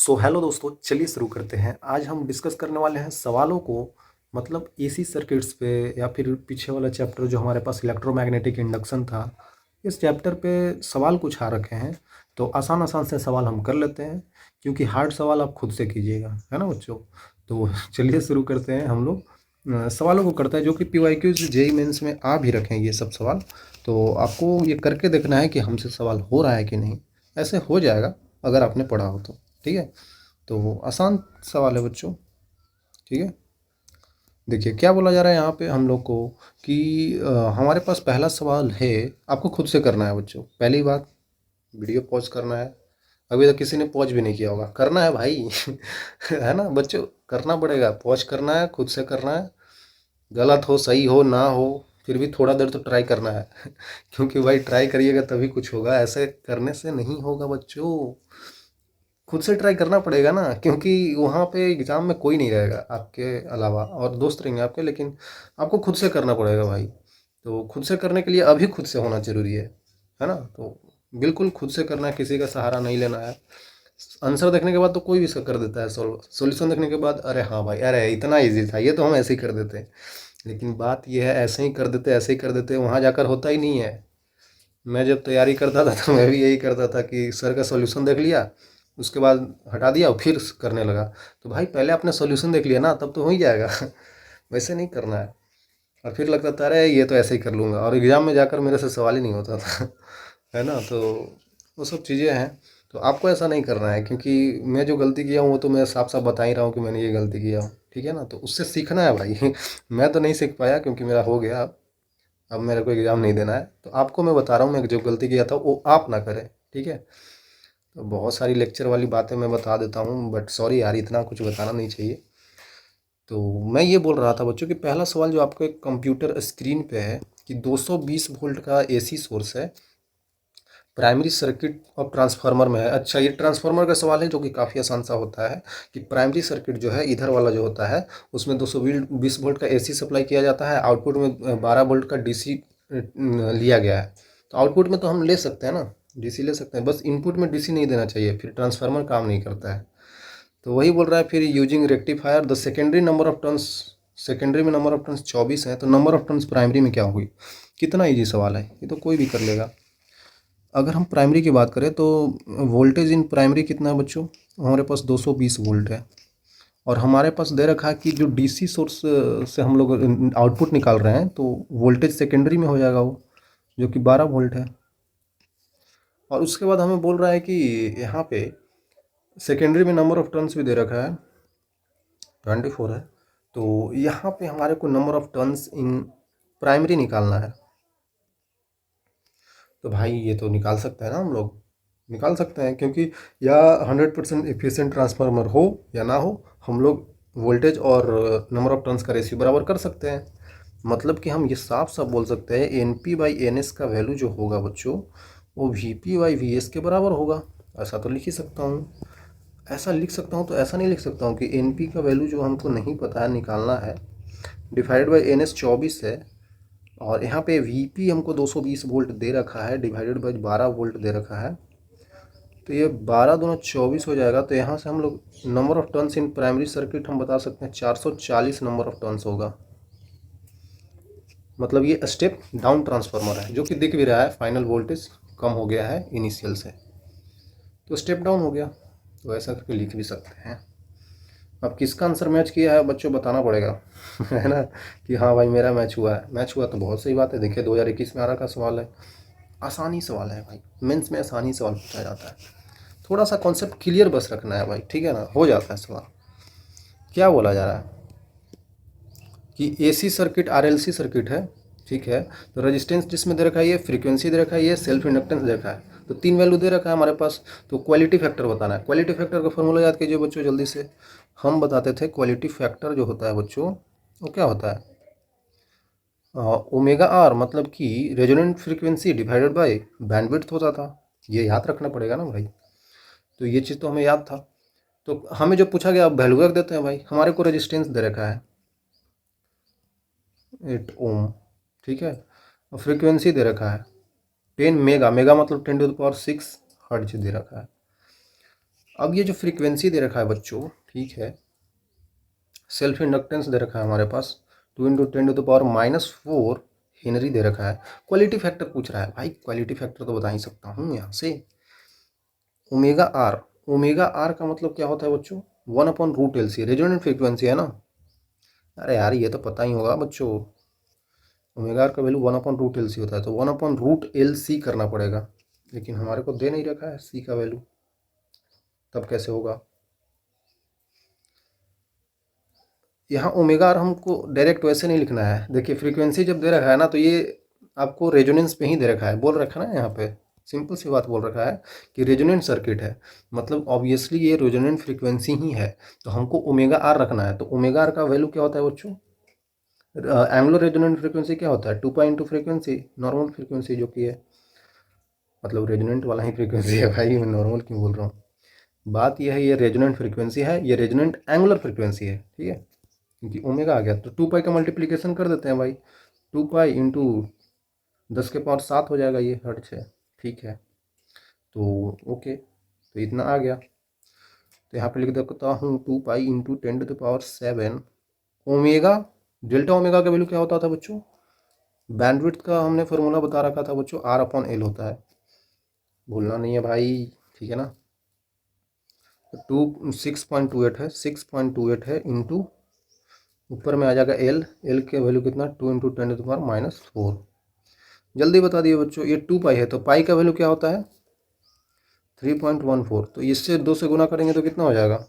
So hello दोस्तों, चलिए शुरू करते हैं। आज हम डिस्कस करने वाले हैं सवालों को, मतलब एसी सर्किट्स पे, या फिर पीछे वाला चैप्टर जो हमारे पास इलेक्ट्रोमैग्नेटिक इंडक्शन था, इस चैप्टर पे सवाल कुछ आ रखे हैं। तो आसान आसान से सवाल हम कर लेते हैं, क्योंकि हार्ड सवाल आप खुद से कीजिएगा, है ना बच्चों। तो चलिए शुरू करते हैं। हम लोग सवालों को करते हैं जो कि PYQs जेई मेंस में आ भी रखे हैं ये सब सवाल। तो आपको ये करके देखना है कि हमसे सवाल हो रहा है कि नहीं। ऐसे हो जाएगा अगर आपने पढ़ा हो तो। ठीक है, तो आसान सवाल है बच्चों। ठीक है, देखिए क्या बोला जा रहा है यहाँ पे हम लोग को कि हमारे पास पहला सवाल है। आपको खुद से करना है बच्चों। पहली बात, वीडियो पॉज करना है। अभी तक किसी ने पॉज भी नहीं किया होगा, करना है भाई। है ना बच्चों, करना पड़ेगा, पॉज करना है, खुद से करना है। गलत हो सही हो ना हो, फिर भी थोड़ा देर तो ट्राई करना है। क्योंकि भाई ट्राई करिएगा तभी कुछ होगा, ऐसे करने से नहीं होगा बच्चों। खुद से ट्राई करना पड़ेगा ना, क्योंकि वहाँ पे एग्ज़ाम में कोई नहीं रहेगा आपके अलावा, और दोस्त रहेंगे आपके, लेकिन आपको खुद से करना पड़ेगा भाई। तो खुद से करने के लिए अभी खुद से होना ज़रूरी है ना। तो बिल्कुल खुद से करना है, किसी का सहारा नहीं लेना है। आंसर देखने के बाद तो कोई भी कर देता है सॉल्व, सॉल्यूशन देखने के बाद अरे हाँ भाई, अरे इतना ईजी था, ये तो हम ऐसे ही कर देते हैं। लेकिन बात ये है, ऐसे ही कर देते, ऐसे ही कर देते, वहाँ जाकर होता ही नहीं है। मैं जब तैयारी करता था तो मैं भी यही करता था कि सर का सॉल्यूशन देख लिया, उसके बाद हटा दिया और फिर करने लगा। तो भाई पहले आपने सॉल्यूशन देख लिया ना, तब तो हो ही जाएगा। वैसे नहीं करना है। और फिर लगता था अरे ये तो ऐसे ही कर लूँगा, और एग्ज़ाम में जाकर मेरे से सवाल ही नहीं होता था। है ना। तो वो सब चीज़ें हैं। तो आपको ऐसा नहीं करना है, क्योंकि मैं जो गलती किया हूँ वो तो मैं साफ साफ बता ही रहा हूँ कि मैंने ये गलती किया हूँ। ठीक है ना, तो उससे सीखना है भाई। मैं तो नहीं सीख पाया क्योंकि मेरा हो गया। अब मेरे को एग्ज़ाम नहीं देना है, तो आपको मैं बता रहा हूँ, मैं जो गलती किया था वो आप ना करें। ठीक है। तो बहुत सारी लेक्चर वाली बातें मैं बता देता हूँ, बट सॉरी यार, इतना कुछ बताना नहीं चाहिए। तो मैं ये बोल रहा था बच्चों कि पहला सवाल जो आपको एक कंप्यूटर स्क्रीन पे है कि 220 वोल्ट का एसी सोर्स है, प्राइमरी सर्किट और ट्रांसफार्मर में है। अच्छा, ये ट्रांसफार्मर का सवाल है जो कि काफ़ी आसान सा होता है कि प्राइमरी सर्किट जो है इधर वाला जो होता है उसमें 220 वोल्ट का एसी सप्लाई किया जाता है, आउटपुट में 12 वोल्ट का डीसी लिया गया है। तो आउटपुट में तो हम ले सकते हैं ना, डीसी ले सकते हैं, बस इनपुट में डीसी नहीं देना चाहिए, फिर ट्रांसफार्मर काम नहीं करता है। तो वही बोल रहा है, फिर using rectifier the secondary number of turns, secondary में नंबर ऑफ टर्न्स 24 है, तो नंबर ऑफ टर्न्स प्राइमरी में क्या होगी। कितना ईजी सवाल है, ये तो कोई भी कर लेगा। अगर हम प्राइमरी की बात करें तो वोल्टेज इन प्राइमरी कितना है बच्चों, हमारे पास 220 वोल्ट है। और हमारे पास दे रखा है कि जो डीसी सोर्स से हम लोग आउटपुट निकाल रहे हैं, तो वोल्टेज सेकेंडरी में हो जाएगा वो, जो कि 12 वोल्ट है। और उसके बाद हमें बोल रहा है कि यहाँ पे सेकेंडरी में नंबर ऑफ टर्न्स भी दे रखा है, 24 है। तो यहाँ पे हमारे को number of turns in primary निकालना है। तो भाई ये तो निकाल सकते हैं ना, हम लोग निकाल सकते हैं, क्योंकि या 100% एफिशिएंट ट्रांसफार्मर हो या ना हो, हम लोग वोल्टेज और नंबर ऑफ टर्न्स का रेशियो बराबर कर सकते हैं। मतलब कि हम ये साफ साफ बोल सकते हैं N P by N S का वैल्यू जो होगा बच्चों, वो V P by V S के बराबर होगा। ऐसा तो लिख ही सकता हूँ, ऐसा लिख सकता हूँ। तो ऐसा नहीं लिख सकता हूँ कि एन पी का वैल्यू जो हमको नहीं पता है, निकालना है, डिवाइड बाई एन एस 24 है, और यहाँ पे वी पी हमको 220 वोल्ट दे रखा है, डिवाइडेड बाई 12 वोल्ट दे रखा है। तो ये 12 दूना 24 हो जाएगा। तो यहाँ से हम लोग number of turns in primary circuit हम बता सकते हैं 440 नंबर ऑफ टर्न्स होगा। मतलब ये स्टेप डाउन ट्रांसफार्मर है, जो कि दिख भी रहा है, फाइनल वोल्टेज कम हो गया है इनिशियल से, तो स्टेप डाउन हो गया। तो ऐसा करके लिख भी सकते हैं। अब किसका आंसर मैच किया है बच्चों, बताना पड़ेगा। है ना, कि हाँ भाई मेरा मैच हुआ है। मैच हुआ तो बहुत सही बात है। देखिए 2021 में आ रहा का सवाल है, आसानी सवाल है भाई, मेंस में आसानी सवाल पूछा जाता है। थोड़ा सा कॉन्सेप्ट क्लियर बस रखना है भाई, ठीक है ना, हो जाता है सवाल। क्या बोला जा रहा है कि एसी सर्किट आरएलसी सर्किट है, ठीक है। तो रेजिस्टेंस जिसमें दे रखा है, ये फ्रीक्वेंसी दे रखा है, ये सेल्फ इंडक्टेंस दे रखा है। तो तीन वैल्यू दे रखा है हमारे पास। तो क्वालिटी फैक्टर बताना है। क्वालिटी फैक्टर का फॉर्मूला याद कीजिए बच्चों जल्दी से। हम बताते थे क्वालिटी फैक्टर जो होता है बच्चों, वो क्या होता है, ओमेगा आर, मतलब कि resonant frequency divided by bandwidth होता था। ये याद रखना पड़ेगा ना भाई। तो ये चीज़ तो हमें याद था। तो हमें जो पूछा गया, अब वैल्यू रख देते हैं भाई। हमारे को रेजिस्टेंस दे रखा है 8 ओम, ठीक है। और फ्रीक्वेंसी दे रखा है 10 मेगा, मेगा मतलब 10 टू द पावर 6 हर्ट्ज दे रखा है। अब ये जो फ्रीक्वेंसी दे रखा है बच्चों, ठीक है, सेल्फ इंडक्टेंस दे रखा है हमारे पास 2 × 10⁻⁴ हेनरी दे रखा है। क्वालिटी फैक्टर पूछ रहा है भाई, क्वालिटी फैक्टर तो बता ही सकता हूँ यहाँ से। ओमेगा आर, ओमेगा आर का मतलब क्या होता है बच्चों? 1/√LC, रेजोनेंट फ्रीक्वेंसी है ना। अरे यार ये तो पता ही होगा बच्चों, ओमेगा आर का वैल्यू 1/√LC होता है, तो 1/√LC करना पड़ेगा, लेकिन हमारे को दे नहीं रखा है सी का वैल्यू, तब कैसे होगा? यहाँ ओमेगा आर हमको डायरेक्ट वैसे नहीं लिखना है। देखिए फ्रीक्वेंसी जब दे रखा है ना, तो ये आपको रेजोनेंस पे ही दे रखा है, बोल रखा है ना यहाँ पे, सिंपल सी बात बोल रखा है कि रेजोनेंट सर्किट है, मतलब ऑब्वियसली ये रेजोनेंट फ्रीक्वेंसी ही है, तो हमको ओमेगा आर रखना है। तो ओमेगा आर का वैल्यू क्या होता है बच्चों? एंगुलर रेजोनेंट फ्रीक्वेंसी क्या होता है? 2π इंटू फ्रीक्वेंसी, नॉर्मल फ्रीक्वेंसी जो कि है, मतलब रेजोनेंट वाला ही फ्रीक्वेंसी है भाई, मैं नॉर्मल क्यों बोल रहा हूँ। बात यह है, ये रेजोनेंट फ्रीक्वेंसी है, ये रेजोनेंट एंगुलर फ्रीक्वेंसी है, ठीक है, क्योंकि ओमेगा आ गया तो 2π का मल्टीप्लिकेशन कर देते हैं भाई, 2π इंटू 10⁻⁷ हो जाएगा, ये हर्ट्ज है, ठीक है। तो ओके, तो इतना आ गया, तो यहाँ पे लिख देता हूँ 2π इंटू 10⁻⁷ ओमेगा। डेल्टा ओमेगा का वैल्यू क्या होता था बच्चों? बैंडविड्थ का हमने फॉर्मूला बता रखा था बच्चों, R/L होता है, भूलना नहीं है भाई, ठीक है ना। तो 6.28 है, 6.28 है इंटू ऊपर में आ जाएगा एल के वैल्यू कितना? 2 × 10⁻⁴। जल्दी बता दिए बच्चों, ये 2π है, तो पाई का वैल्यू क्या होता है? 3.14। तो इससे 2 से गुना करेंगे तो कितना हो जाएगा?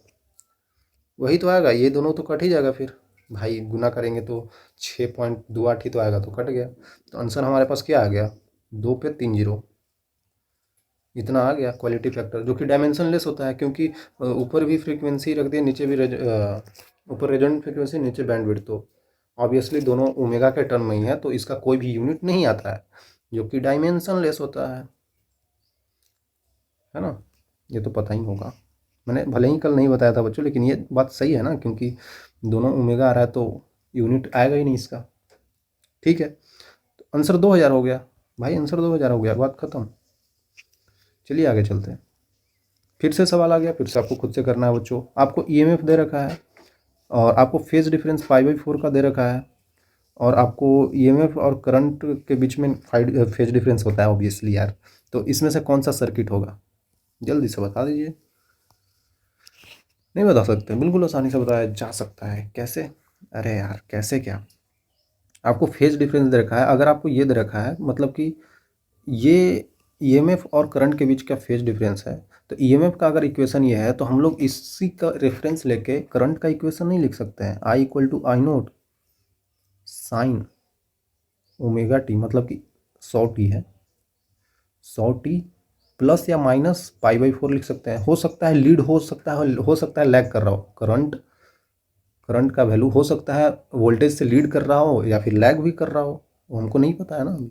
वही तो आएगा, ये दोनों तो कट ही जाएगा फिर भाई, गुना करेंगे तो 6.28 ही तो आएगा, तो कट गया। तो आंसर हमारे पास क्या आ गया? 2 पे 3 जीरो, इतना आ गया क्वालिटी फैक्टर, जो कि डायमेंशनलेस होता है, क्योंकि ऊपर भी फ्रीक्वेंसी रख दिए, नीचे भी ऊपर रेजोनेंट फ्रीक्वेंसी, नीचे बैंडविड्थ, तो ऑब्वियसली दोनों ओमेगा के टर्म में ही है, तो इसका कोई भी यूनिट नहीं आता है, जो कि डायमेंशनलेस होता है ना। ये तो पता ही होगा, मैंने भले ही कल नहीं बताया था बच्चों, लेकिन ये बात सही है ना, क्योंकि दोनों ओमेगा आ रहा है तो यूनिट आएगा ही नहीं इसका, ठीक है। तो आंसर 2000 हो गया भाई, आंसर 2000 हो गया, बात खत्म। चलिए आगे चलते हैं। फिर से सवाल आ गया, फिर से आपको खुद से करना है बच्चों। आपको ईएमएफ दे रखा है और आपको फेज डिफरेंस π/4 का दे रखा है, और आपको ईएमएफ और करंट के बीच में फेज डिफरेंस होता है ऑब्वियसली यार, तो इसमें से कौन सा सर्किट होगा? जल्दी से बता दीजिए। नहीं बता सकते? बिल्कुल आसानी से बताया जा सकता है। कैसे? अरे यार कैसे क्या? आपको फेज डिफरेंस दे रखा है, अगर आपको ये दे रखा है मतलब कि ये ईएमएफ और करंट के बीच का फेज डिफरेंस है, तो ईएमएफ का अगर इक्वेशन ये है, तो हम लोग इसी का रेफरेंस लेके करंट का इक्वेशन नहीं लिख सकते हैं? I = I0 sine omega T, मतलब कि 100t है, 100t प्लस या माइनस π/4 लिख सकते हैं। हो सकता है लीड, हो सकता है लैग कर रहा हो, करंट का वैल्यू हो सकता है वोल्टेज से लीड कर रहा हो या फिर लैग भी कर रहा हो, वो हमको नहीं पता है ना अभी,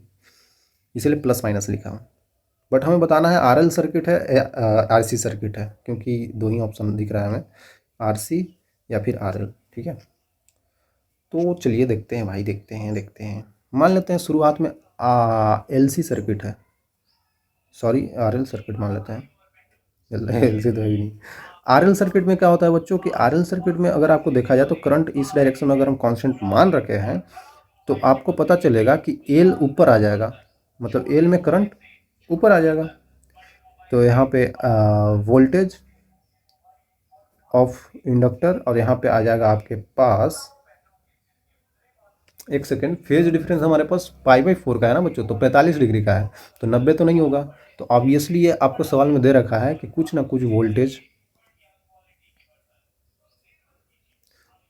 इसलिए प्लस माइनस लिखा हूँ। बट हमें बताना है आरएल सर्किट है या आरसी सर्किट है, क्योंकि दो ही ऑप्शन दिख रहा है हमें, आरसी या फिर आरएल, ठीक है। तो चलिए देखते हैं भाई, देखते हैं। मान लेते हैं शुरुआत में एलसी सर्किट है, सॉरी आरएल सर्किट मान लेते हैं, एलसी तो है ही नहीं। आरएल सर्किट में क्या होता है बच्चों कि आरएल सर्किट में अगर आपको देखा जाए तो करंट इस डायरेक्शन में अगर हम कांस्टेंट मान रखे हैं, तो आपको पता चलेगा कि एल ऊपर आ जाएगा, मतलब एल में करंट ऊपर आ जाएगा। तो यहाँ पे वोल्टेज ऑफ इंडक्टर, और यहाँ पे आ जाएगा आपके पास, एक सेकेंड, फेज डिफरेंस हमारे पास π/4 का है ना बच्चों, तो 45 डिग्री का है, तो 90 तो नहीं होगा। तो ऑब्वियसली ये आपको सवाल में दे रखा है कि कुछ ना कुछ वोल्टेज,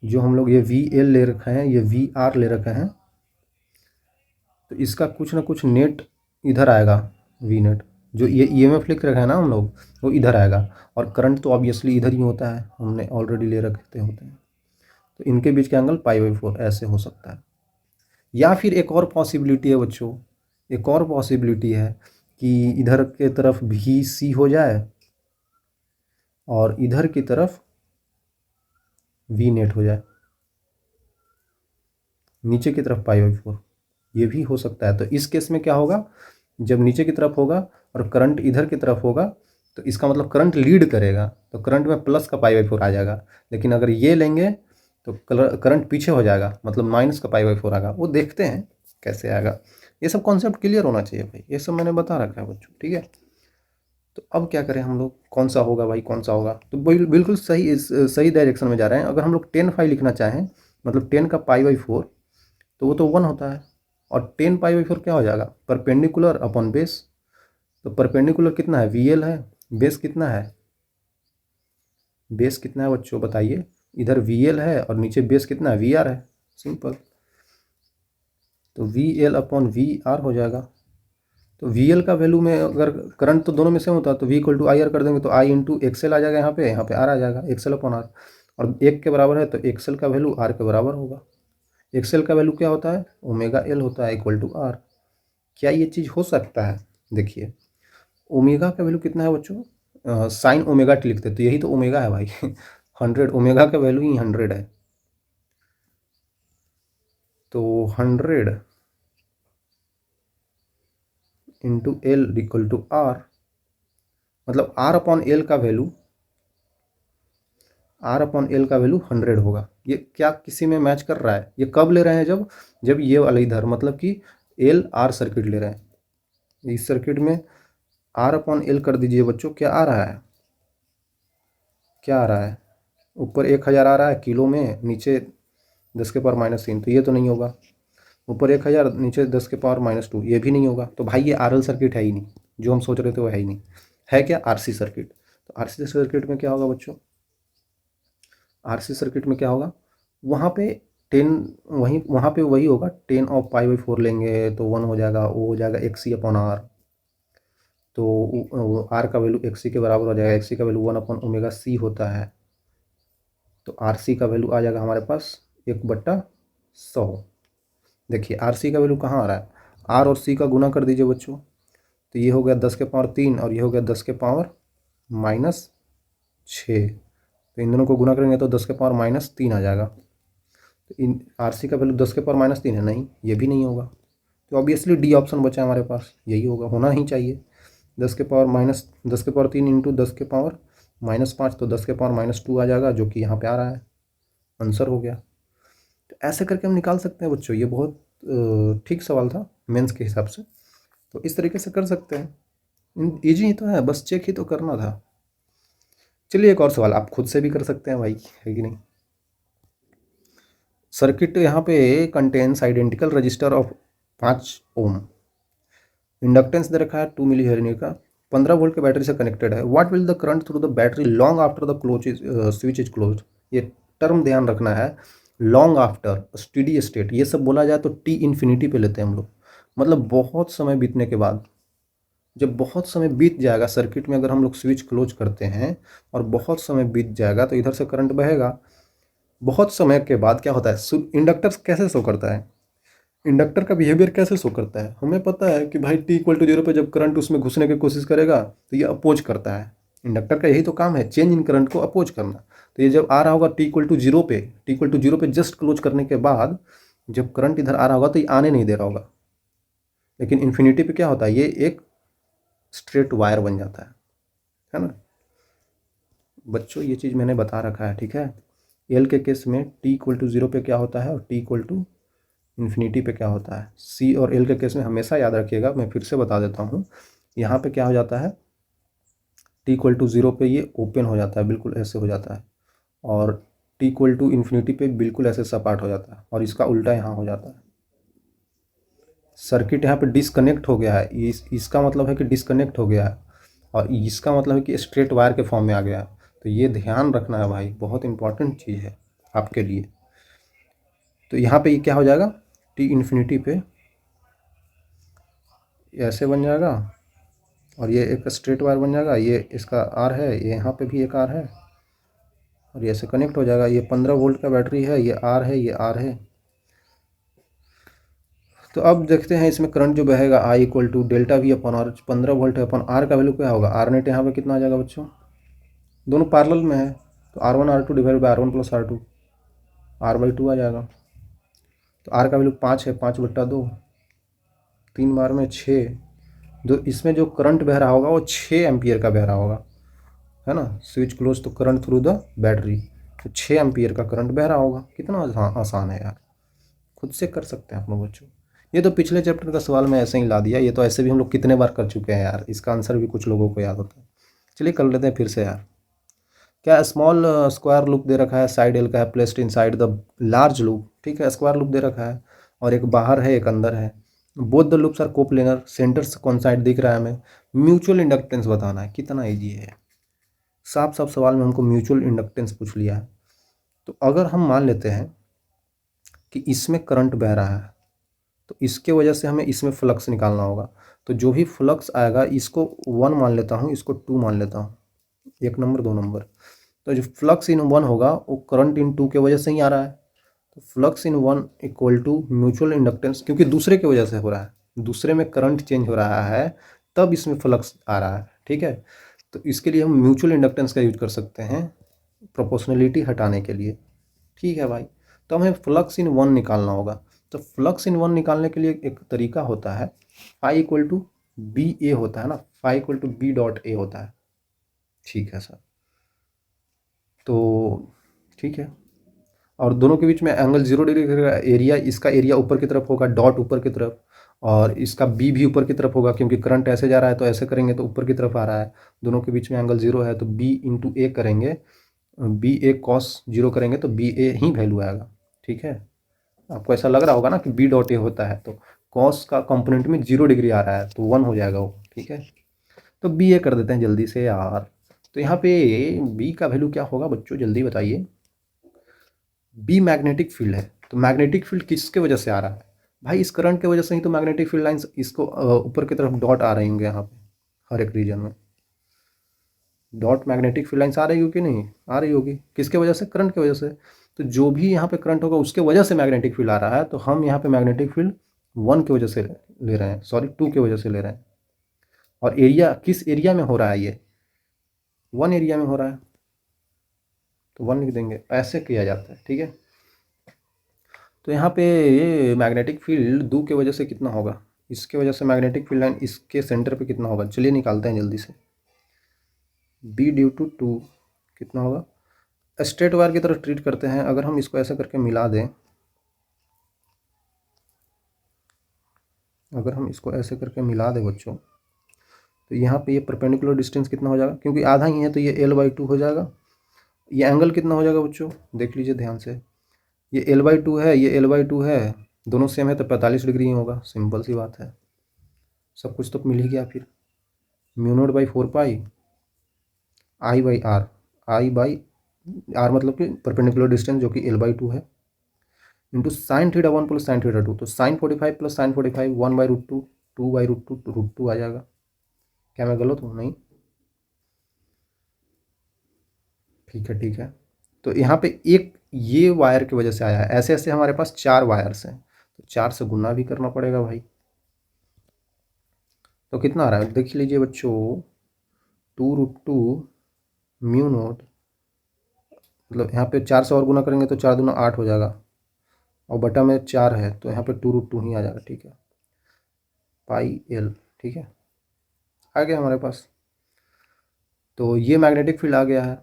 जो हम लोग ये VL ले रखे हैं, ये VR ले रखे हैं, तो इसका कुछ ना कुछ नेट इधर आएगा, V नेट, जो ये EMF लिख रखा है ना हम लोग, वो इधर आएगा, और करंट तो ऑब्वियसली इधर ही होता है, हमने ऑलरेडी ले रखते होते हैं, तो इनके बीच का एंगल π/4 ऐसे हो सकता है। या फिर एक और पॉसिबिलिटी है बच्चों, एक और पॉसिबिलिटी है कि इधर के तरफ VC हो जाए और इधर की तरफ V नेट हो जाए, नीचे की तरफ π/4, ये भी हो सकता है। तो इस केस में क्या होगा, जब नीचे की तरफ होगा और करंट इधर की तरफ होगा, तो इसका मतलब करंट लीड करेगा, तो करंट में प्लस का पाई/4 आ जाएगा। लेकिन अगर ये लेंगे तो करंट पीछे हो जाएगा, मतलब माइनस का पाई/4 आएगा। वो देखते हैं कैसे आएगा। ये सब कॉन्सेप्ट क्लियर होना चाहिए भाई, ये सब मैंने बता रखा है बच्चों, ठीक है। तो अब क्या करें हम लोग, कौन सा होगा भाई, कौन सा होगा? तो बिल्कुल सही डायरेक्शन में जा रहे हैं। अगर हम लोग 10 लिखना चाहें, मतलब 10 का पाई/4, तो वो तो 1 होता है। और 10 पाई/4 क्या हो जाएगा, परपेंडिकुलर अपॉन बेस। तो परपेंडिकुलर कितना है, VL है। बेस कितना है, बेस कितना है बच्चों बताइए? इधर VL है और नीचे बेस कितना है, VR है। सिंपल। तो VL अपॉन VR हो जाएगा। तो VL का वैल्यू में अगर करंट तो दोनों में सेम होता है, तो V = IR कर देंगे तो I इंटू XL आ जाएगा, यहाँ पे R आ जाएगा, XL अपॉन R। और 1 के बराबर है तो XL का वैल्यू R के बराबर होगा। XL का वैल्यू क्या होता है, ω/L होता है, =R। क्या ये चीज़ हो सकता है? देखिए, ओमेगा का वैल्यू कितना है बच्चों, साइन ओमेगा टी लिखते हैं, तो यही तो ओमेगा है भाई 100, ओमेगा का वैल्यू ही 100 है। तो 100 इंटू L =R, मतलब R/L का वैल्यू 100 होगा। ये क्या किसी में मैच कर रहा है? ये कब ले रहे हैं, जब ये वाला इधर, मतलब कि LR सर्किट ले रहे हैं। इस सर्किट में R/L कर दीजिए बच्चों, क्या आ रहा है, क्या आ रहा है? ऊपर 1000 आ रहा है किलो में, नीचे 10⁻³ तो ये तो नहीं होगा। ऊपर 1000, नीचे 10⁻², ये भी नहीं होगा। तो भाई ये RL सर्किट है ही नहीं, जो हम सोच रहे थे वो है ही नहीं। है क्या, RC सर्किट। तो RC सर्किट में क्या होगा बच्चों, RC सर्किट में क्या होगा, वहाँ पे 10, वहाँ पे वही होगा, 10 ऑफ पाई/4 लेंगे तो 1 हो जाएगा, वो हो जाएगा XC/R। तो R का वैल्यू XC के बराबर हो जाएगा, XC का वैल्यू 1/ωc होता है। तो RC का वैल्यू आ जाएगा हमारे पास 1/100। देखिए RC का वैल्यू कहाँ आ रहा है, R और C का गुना कर दीजिए बच्चों, तो ये हो गया 10⁻³ और ये हो गया 10⁻⁻6। तो इन दोनों को गुना करेंगे तो 10⁻−3 आ जाएगा। तो इन RC का वैल्यू 10⁻3 है, नहीं, ये भी नहीं होगा। तो ऑब्वियसली डी ऑप्शन बचा हमारे पास, यही होगा, होना ही चाहिए। 10⁻3 इंटू 10⁻−5, तो 10⁻−2 आ जाएगा, जो कि यहाँ पे आ रहा है, आंसर हो गया। तो ऐसे करके हम निकाल सकते हैं बच्चों, ये बहुत ठीक सवाल था मेंस के हिसाब से। तो इस तरीके से कर सकते हैं, ईजी ही तो है, बस चेक ही तो करना था। चलिए एक और सवाल आप खुद से भी कर सकते हैं भाई, है कि नहीं। सर्किट यहाँ पे contains identical resistor of 5 ohm, inductance दे रखा है 2 मिली हेनरी का, 15 वोल्ट के बैटरी से कनेक्टेड है। What will the current through the battery long after the switch is closed. ये टर्म ध्यान रखना है, लॉन्ग आफ्टर, स्टेडी स्टेट, ये सब बोला जाए तो T इन्फिनिटी पे लेते हैं हम लोग, मतलब बहुत समय बीतने के बाद। जब बहुत समय बीत जाएगा सर्किट में, अगर हम लोग स्विच क्लोज करते हैं और बहुत समय बीत जाएगा तो इधर से करंट बहेगा। बहुत समय के बाद क्या होता है, इंडक्टर कैसे शो करता है, इंडक्टर का बिहेवियर कैसे शो करता है, हमें पता है कि भाई T=0 पे जब करंट उसमें घुसने की कोशिश करेगा तो ये अपोज करता है। इंडक्टर का यही तो काम है, चेंज इन करंट को अपोज करना। तो ये जब आ रहा होगा T=0 पे जस्ट क्लोज करने के बाद जब करंट इधर आ रहा होगा तो ये आने नहीं दे रहा होगा। लेकिन इन्फिनिटी पे क्या होता है, ये एक स्ट्रेट वायर बन जाता है ना बच्चों, ये चीज़ मैंने बता रखा है, ठीक है। एल के केस में T=0 पे क्या होता है और T=∞ पे क्या होता है। सी और एल के केस में हमेशा याद रखिएगा, मैं फिर से बता देता हूँ। यहाँ पे क्या हो जाता है, T=0 पे ये ओपन हो जाता है, बिल्कुल ऐसे हो जाता है, और T=∞ पे बिल्कुल ऐसे सपाट हो जाता है, और इसका उल्टा यहाँ हो जाता है। सर्किट यहाँ पे डिसकनेक्ट हो गया है, इसका मतलब है कि डिसकनेक्ट हो गया है, और इसका मतलब है कि स्ट्रेट वायर के फॉर्म में आ गया है। तो ये ध्यान रखना है भाई, बहुत इंपॉर्टेंट चीज़ है आपके लिए। तो यहाँ पे ये क्या हो जाएगा, T∞ पे ऐसे बन जाएगा, और ये एक स्ट्रेट वायर बन जाएगा, ये इसका R है, ये यहाँ पे भी एक R है, और ये ऐसे कनेक्ट हो जाएगा। ये 15 वोल्ट का बैटरी है, ये R है, ये R है। तो अब देखते हैं इसमें करंट जो बहेगा I =∆V/R, 15 वोल्ट है अपन, R का वैल्यू क्या होगा, R नेट यहाँ पे कितना आ जाएगा बच्चों, दोनों पैरेलल में है, तो R1R2 divide by R1 + R2, R/2 आ जाएगा। तो R का वैल्यू 5 है, 5/2, 3 बार में 6, जो इसमें जो करंट बह रहा होगा वो 6 एम्पियर का बह रहा होगा। है ना, स्विच क्लोज तो करंट थ्रू द बैटरी, तो 6 एम्पियर का करंट बह रहा होगा। कितना आसान है यार, खुद से कर सकते हैं आप लोग बच्चों। ये तो पिछले चैप्टर का सवाल मैं ऐसे ही ला दिया, ये तो ऐसे भी हम लोग कितने बार कर चुके हैं यार, इसका आंसर भी कुछ लोगों को याद होता है। चलिए कर लेते हैं फिर से यार। क्या स्मॉल स्क्वायर लूप दे रखा है, साइड एल का है, placed inside the large loop, ठीक है, स्क्वायर लूप दे रखा है और एक बाहर है एक अंदर है। Both the loops are coplanar, center से कॉन्साइड दिख रहा है हमें। म्यूचुअल इंडक्टेंस बताना है, कितना ईजी है, साफ साफ सवाल में हमको म्यूचुअल इंडक्टेंस पूछ लिया है। तो अगर हम मान लेते हैं कि इसमें करंट बह रहा है तो इसके वजह से हमें इसमें फ्लक्स निकालना होगा। तो जो भी फ्लक्स आएगा इसको 1 मान लेता हूँ, इसको 2 मान लेता हूँ, 1 नंबर 2 नंबर। तो जो फ्लक्स इन 1 होगा वो करंट इन 2 के वजह से ही आ रहा है। तो flux in 1 equal to mutual inductance, क्योंकि दूसरे की वजह से हो रहा है, दूसरे में करंट चेंज हो रहा है तब इसमें फ्लक्स आ रहा है, ठीक है। तो इसके लिए हम म्यूचुअल इंडक्टेंस का यूज कर सकते हैं प्रोपोर्शनलिटी हटाने के लिए, ठीक है भाई। तो हमें फ्लक्स इन 1 निकालना होगा। तो फ्लक्स इन 1 निकालने के लिए एक तरीका होता है, phi equal to B A होता है ना, phi equal to B dot A होता है, ठीक है सर। तो ठीक है, और दोनों के बीच में एंगल 0 डिग्री का एरिया, इसका एरिया ऊपर की तरफ होगा, डॉट ऊपर की तरफ, और इसका बी भी ऊपर की तरफ होगा, क्योंकि करंट ऐसे जा रहा है तो ऐसे करेंगे तो ऊपर की तरफ आ रहा है। दोनों के बीच में एंगल 0 है तो बी इंटू ए करेंगे, बी ए कॉस 0 करेंगे तो बी ए ही वैल्यू आएगा, ठीक है। आपको ऐसा लग रहा होगा ना कि बी डॉट ए होता है, तो कॉस का कंपोनेंट में 0 डिग्री आ रहा है तो 1 हो जाएगा वो, ठीक है। तो बी ए कर देते हैं जल्दी से यार। तो यहाँ पे बी का वैल्यू क्या होगा बच्चों, जल्दी बताइए। बी मैग्नेटिक फील्ड है, तो मैग्नेटिक फील्ड किसके वजह से आ रहा है भाई, इस करंट के वजह से ही तो मैग्नेटिक फील्ड लाइंस इसको ऊपर की तरफ डॉट आ रही होंगे यहाँ पे, हर एक रीजन में डॉट मैग्नेटिक फील्ड लाइंस आ रही होगी कि नहीं आ रही होगी, किसके वजह से, करंट की वजह से। तो जो भी यहाँ पे करंट होगा उसके वजह से मैग्नेटिक फील्ड आ रहा है, तो हम यहाँ पे मैग्नेटिक फील्ड 1 की वजह से ले रहे हैं, सॉरी 2 की वजह से ले रहे हैं। और एरिया किस एरिया में हो रहा है, ये 1 एरिया में हो रहा है, तो 1 लिख देंगे, ऐसे किया जाता है, ठीक है। तो यहाँ पे ये मैग्नेटिक फील्ड 2 की वजह से कितना होगा, इसके वजह से मैग्नेटिक फील्ड लाइन इसके सेंटर पे कितना होगा, चलिए निकालते हैं जल्दी से। बी ड्यू टू 2 कितना होगा, स्ट्रेट वायर की तरह ट्रीट करते हैं। अगर हम इसको ऐसा करके मिला दें, अगर हम इसको ऐसे करके मिला दें बच्चों, तो यहाँ पे ये परपेंडिकुलर डिस्टेंस कितना हो जाएगा, क्योंकि आधा ही है तो ये l/2 हो जाएगा। ये एंगल कितना हो जाएगा बच्चों, देख लीजिए ध्यान से, ये l/2 है, ये l/2 है, दोनों सेम है तो 45 डिग्री ही होगा, सिंपल सी बात है। सब कुछ तो मिल ही गया फिर। Mu naught by 4 pi I by R मतलब कि परपेंडिकुलर डिस्टेंस जो कि l/2 है, into sine theta 1 plus sine theta 2, तो साइन 45 प्लस साइन 45 1/√2, 2/√2 √2 आ जाएगा। क्या मैं गलत हूँ, नहीं, ठीक है ठीक है। तो यहाँ पे एक ये वायर की वजह से आया है, ऐसे ऐसे हमारे पास 4 वायर्स हैं, तो 4 से गुना भी करना पड़ेगा भाई। तो कितना आ रहा है देख लीजिए बच्चों, 2√2 म्यू नोट, मतलब यहाँ पे 4 से और गुना करेंगे तो 4 दूना 8 हो जाएगा, और बटा में 4 है तो यहाँ पे 2√2 ही आ जाएगा, ठीक है, पाई एल, ठीक है, आ गया हमारे पास। तो ये मैग्नेटिक फील्ड आ गया है,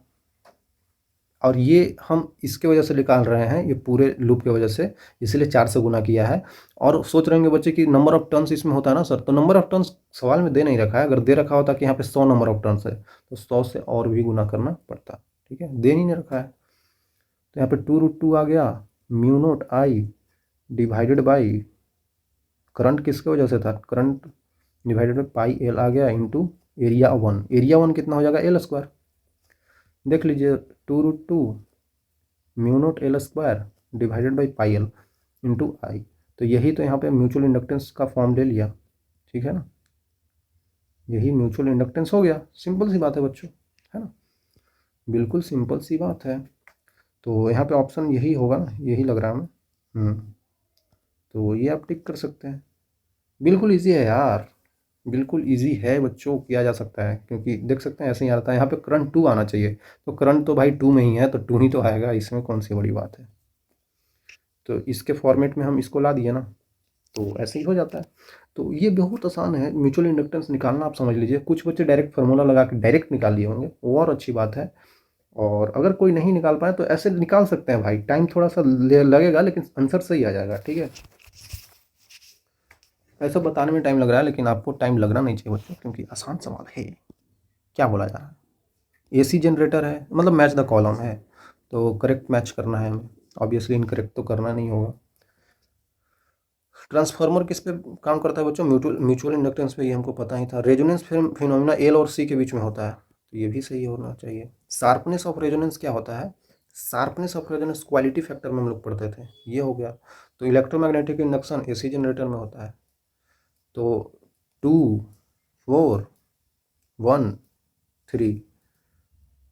और ये हम इसके वजह से निकाल रहे हैं, ये पूरे लूप की वजह से, इसलिए 4 से गुना किया है। और सोच रहे होंगे बच्चे कि नंबर ऑफ टर्न्स इसमें होता है ना सर, तो नंबर ऑफ टर्न्स सवाल में दे नहीं रखा है। अगर दे रखा होता कि यहाँ पे 100 नंबर ऑफ टर्न्स है तो 100 से और भी गुना करना पड़ता, ठीक है, दे नहीं रखा है। तो यहाँ पे 2√2 आ गया, mu naught I divided by current किसके वजह से था, current divided by pi L आ गया, इंटू एरिया 1, एरिया 1 कितना हो जाएगा l², देख लीजिए 2√2 mu naught l² divided by pi L into I. तो यही तो यहाँ पे म्यूचुअल इंडक्टेंस का फॉर्म ले लिया, ठीक है ना, यही म्यूचुअल इंडक्टेंस हो गया। सिंपल सी बात है बच्चों, है ना, बिल्कुल सिंपल सी बात है। तो यहाँ पे ऑप्शन यही होगा ना, यही लग रहा है हमें। तो ये आप टिक कर सकते हैं, बिल्कुल ईजी है यार, बिल्कुल इजी है बच्चों, किया जा सकता है, क्योंकि देख सकते हैं ऐसे ही आता है। यहाँ पे करंट 2 आना चाहिए, तो करंट तो भाई 2 में ही है तो 2 ही तो आएगा, इसमें कौन सी बड़ी बात है। तो इसके फॉर्मेट में हम इसको ला दिए ना, तो ऐसे ही हो जाता है। तो ये बहुत आसान है म्यूचुअल इंडक्टेंस निकालना, आप समझ लीजिए। कुछ बच्चे डायरेक्ट फार्मूला लगा के डायरेक्ट निकाल लिए होंगे, वो और अच्छी बात है। और अगर कोई नहीं निकाल पाए तो ऐसे निकाल सकते हैं भाई, टाइम थोड़ा सा लगेगा लेकिन आंसर सही आ जाएगा, ठीक है। ऐसा बताने में टाइम लग रहा है लेकिन आपको टाइम लगना नहीं चाहिए बच्चों, क्योंकि आसान सवाल है। क्या बोला जा रहा है, एसी जनरेटर है मतलब मैच द कॉलम है, तो करेक्ट मैच करना है हमें, ऑब्वियसली इनकरेक्ट तो करना नहीं होगा। ट्रांसफार्मर किस पे काम करता है बच्चों, म्यूचुअल इंडक्टेंस पे, ये हमको पता ही था। रेजोनेंस फिनोमिना एल और सी के बीच में होता है, तो ये भी सही होना चाहिए। शार्पनेस ऑफ रेजोनेंस क्या होता है, sharpness of resonance quality factor में हम लोग पढ़ते थे, ये हो गया। तो इलेक्ट्रोमैग्नेटिक इंडक्शन एसी जनरेटर में होता है। तो 2 4 1 3,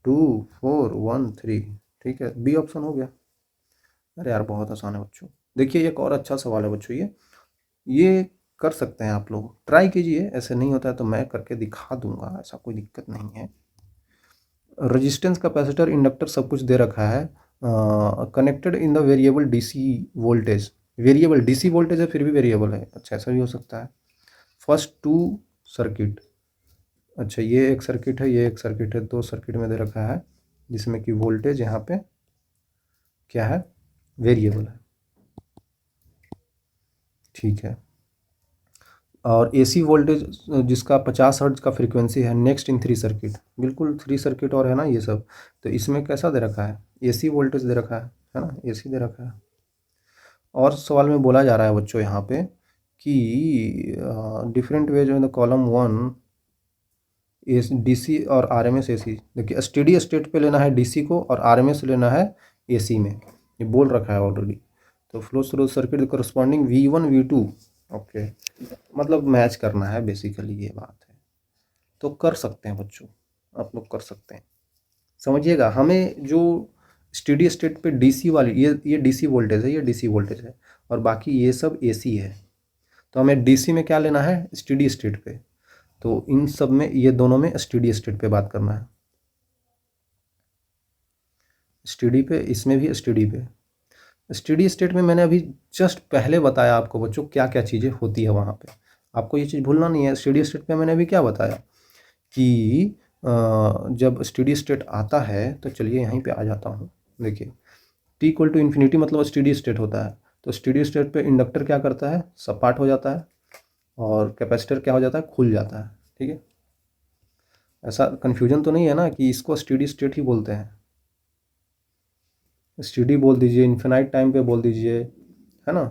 2 4 1 3, ठीक है, बी ऑप्शन हो गया। अरे यार बहुत आसान है बच्चों। देखिए एक और अच्छा सवाल है बच्चों, ये कर सकते हैं आप लोग, ट्राई कीजिए, ऐसे नहीं होता है तो मैं करके दिखा दूंगा, ऐसा कोई दिक्कत नहीं है। रेजिस्टेंस, कैपेसिटर, इंडक्टर सब कुछ दे रखा है, connected in the variable DC voltage. Variable DC voltage है फिर भी वेरिएबल है, अच्छा ऐसा भी हो सकता है। फर्स्ट 2 सर्किट, अच्छा ये एक सर्किट है, ये एक सर्किट है, 2 सर्किट में दे रखा है जिसमें कि वोल्टेज यहाँ पे क्या है, वेरिएबल है, ठीक है। और एसी वोल्टेज जिसका 50 हर्ट्ज का फ्रीक्वेंसी है, नेक्स्ट इन 3 सर्किट, बिल्कुल 3 सर्किट और है ना ये सब। तो इसमें कैसा दे रखा है, एसी वोल्टेज दे रखा है ना, एसी दे रखा है। और सवाल में बोला जा रहा है बच्चों यहाँ पे कि different ways in the column 1 S DC और आरएमएस एसी। देखिए स्टेडी स्टेट पे लेना है डीसी को और आरएमएस लेना है एसी में, ये बोल रखा है ऑलरेडी। तो flow through circuit corresponding V1 V2, okay, मतलब मैच करना है बेसिकली, ये बात है। तो कर सकते हैं बच्चों, आप लोग कर सकते हैं। समझिएगा, हमें जो स्टेडी स्टेट पे डीसी वाली, ये डीसी वोल्टेज है, ये डीसी वोल्टेज है, और बाकी ये सब एसी है। तो हमें डीसी में क्या लेना है, स्टेडी स्टेट पे। तो इन सब में, ये दोनों में स्टेडी स्टेट पे बात करना है, स्टेडी पे, इसमें भी स्टेडी पे। स्टेडी स्टेट में मैंने अभी जस्ट पहले बताया आपको बच्चों क्या क्या चीज़ें होती है वहाँ पे, आपको ये चीज़ भूलना नहीं है। स्टेडी स्टेट पे मैंने अभी क्या बताया कि जब स्टेडी स्टेट आता है, तो चलिए यहीं पे आ जाता हूँ। देखिए टी इक्वल टू इन्फिनिटी मतलब स्टेडी स्टेट होता है। तो स्टेडी स्टेट पे इंडक्टर क्या करता है, सपाट हो जाता है, और कैपेसिटर क्या हो जाता है, खुल जाता है, ठीक है। ऐसा कन्फ्यूजन तो नहीं है ना कि इसको स्टेडी स्टेट ही बोलते हैं, स्टेडी बोल दीजिए, इन्फिनाइट टाइम पे बोल दीजिए, है ना,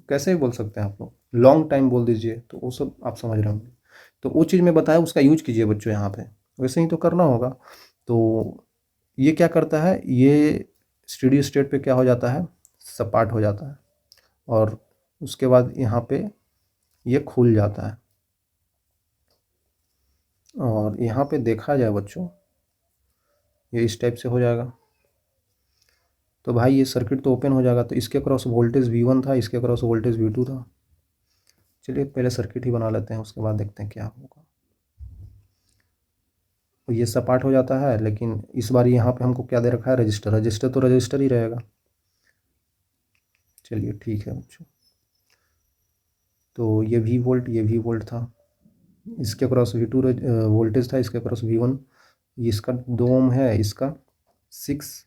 कैसे भी बोल सकते हैं आप लोग, लॉन्ग टाइम बोल दीजिए, तो वो सब आप समझ रहे होंगे। तो वो चीज़ मैं बताया उसका यूज कीजिए बच्चों यहाँ पे, वैसे ही तो करना होगा। तो ये क्या करता है, ये स्टेडी स्टेट पे क्या हो जाता है, सपाट हो जाता है, और उसके बाद यहाँ पे ये खुल जाता है। और यहाँ पे देखा जाए बच्चों, ये इस टाइप से हो जाएगा। तो भाई ये सर्किट तो ओपन हो जाएगा, तो इसके क्रॉस वोल्टेज V1 था, इसके क्रॉस वोल्टेज V2 था। चलिए पहले सर्किट ही बना लेते हैं, उसके बाद देखते हैं क्या होगा। तो ये सपाट हो जाता है, लेकिन इस बार यहाँ पे हमको क्या दे रखा है, रजिस्टर। रजिस्टर तो रजिस्टर ही रहेगा। चलिए ठीक है बच्चों, तो ये V वोल्ट था, इसके क्रॉस V2 वोल्टेज था, इसके क्रॉस V1, इसका 2 ओम है, इसका 6,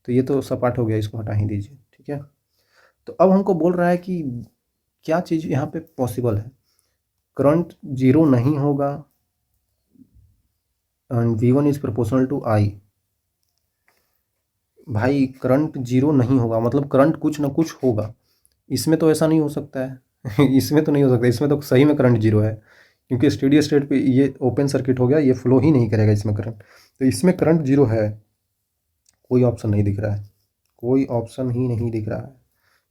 तो ये तो सपाट हो गया, इसको हटा ही दीजिए, ठीक है। तो अब हमको बोल रहा है कि क्या चीज़ यहाँ पे पॉसिबल है, करंट जीरो नहीं होगा and V1 is proportional to I। भाई करंट जीरो नहीं होगा मतलब करंट कुछ ना कुछ होगा, इसमें तो ऐसा नहीं हो सकता है इसमें तो नहीं हो सकता, इसमें तो सही में करंट जीरो है, क्योंकि स्टेडी स्टेट पे ये ओपन सर्किट हो गया, ये फ्लो ही नहीं करेगा इसमें करंट, तो इसमें करंट जीरो है। कोई ऑप्शन नहीं दिख रहा है, कोई ऑप्शन ही नहीं दिख रहा है।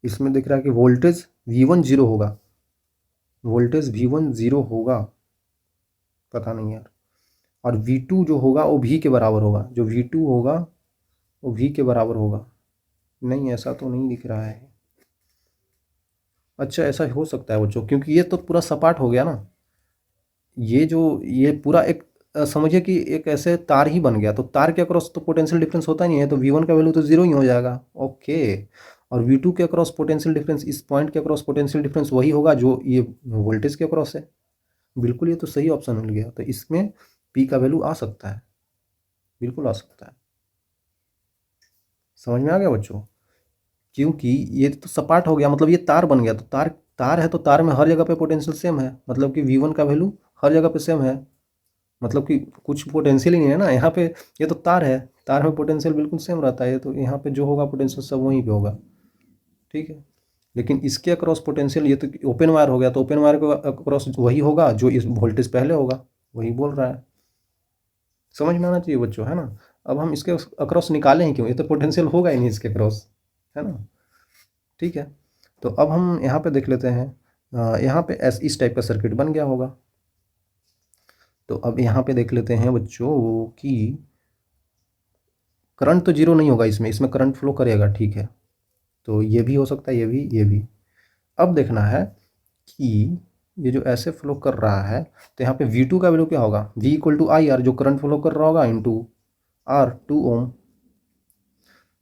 इसमें दिख रहा है कि वोल्टेज V1 जीरो होगा, वोल्टेज V1 जीरो होगा, पता नहीं यार। और V2 जो होगा वो V के बराबर होगा, जो V2 होगा वो V के बराबर होगा। नहीं ऐसा तो नहीं दिख रहा है। अच्छा ऐसा हो सकता है बच्चों, क्योंकि ये तो पूरा सपाट हो गया ना, ये पूरा एक समझिए कि एक ऐसे तार ही बन गया, तो तार के अक्रॉस तो पोटेंशियल डिफरेंस होता नहीं है, तो V1 का वैल्यू तो जीरो ही हो जाएगा, ओके। और V2 के अक्रॉस पोटेंशियल डिफरेंस, इस पॉइंट के अक्रॉस पोटेंशियल डिफरेंस वही होगा जो ये वोल्टेज के अक्रॉस है। बिल्कुल, ये तो सही ऑप्शन मिल गया। तो इसमें P का वैल्यू आ सकता है, बिल्कुल आ सकता है। समझ में आ गया बच्चों? क्योंकि ये तो सपाट हो गया, मतलब ये तार बन गया, तो तार तार है तो तार में हर जगह पे पोटेंशियल सेम है, मतलब कि V1 का वैल्यू हर जगह पे सेम है, मतलब कि कुछ पोटेंशियल ही नहीं है ना यहाँ पे। ये तो तार है, तार में पोटेंशियल बिल्कुल सेम रहता है, तो यहाँ पे जो होगा पोटेंशियल सब वहीं पे होगा, ठीक है। लेकिन इसके अक्रॉस पोटेंशियल, ये तो ओपन वायर हो गया, तो ओपन वायर के अक्रॉस वही होगा जो इस वोल्टेज पहले होगा, वही बोल रहा है। समझ में आना चाहिए बच्चों, है ना। अब हम इसके अक्रॉस निकालें ही क्यों, ये तो पोटेंशियल होगा ही नहीं इसके अक्रॉस, है ना, ठीक है। तो अब हम यहाँ पे देख लेते हैं, यहाँ पे इस टाइप का सर्किट बन गया होगा। तो अब यहाँ पे देख लेते हैं बच्चों कि करंट तो जीरो नहीं होगा इसमें, इसमें करंट फ्लो करेगा, ठीक है। तो ये भी हो सकता है, ये भी, ये भी। अब देखना है कि ये जो ऐसे फ्लो कर रहा है, तो यहाँ पे V2 का वैल्यू क्या होगा, V equal to I R, जो करंट फ्लो कर रहा होगा, इंटू आर 2 ओम।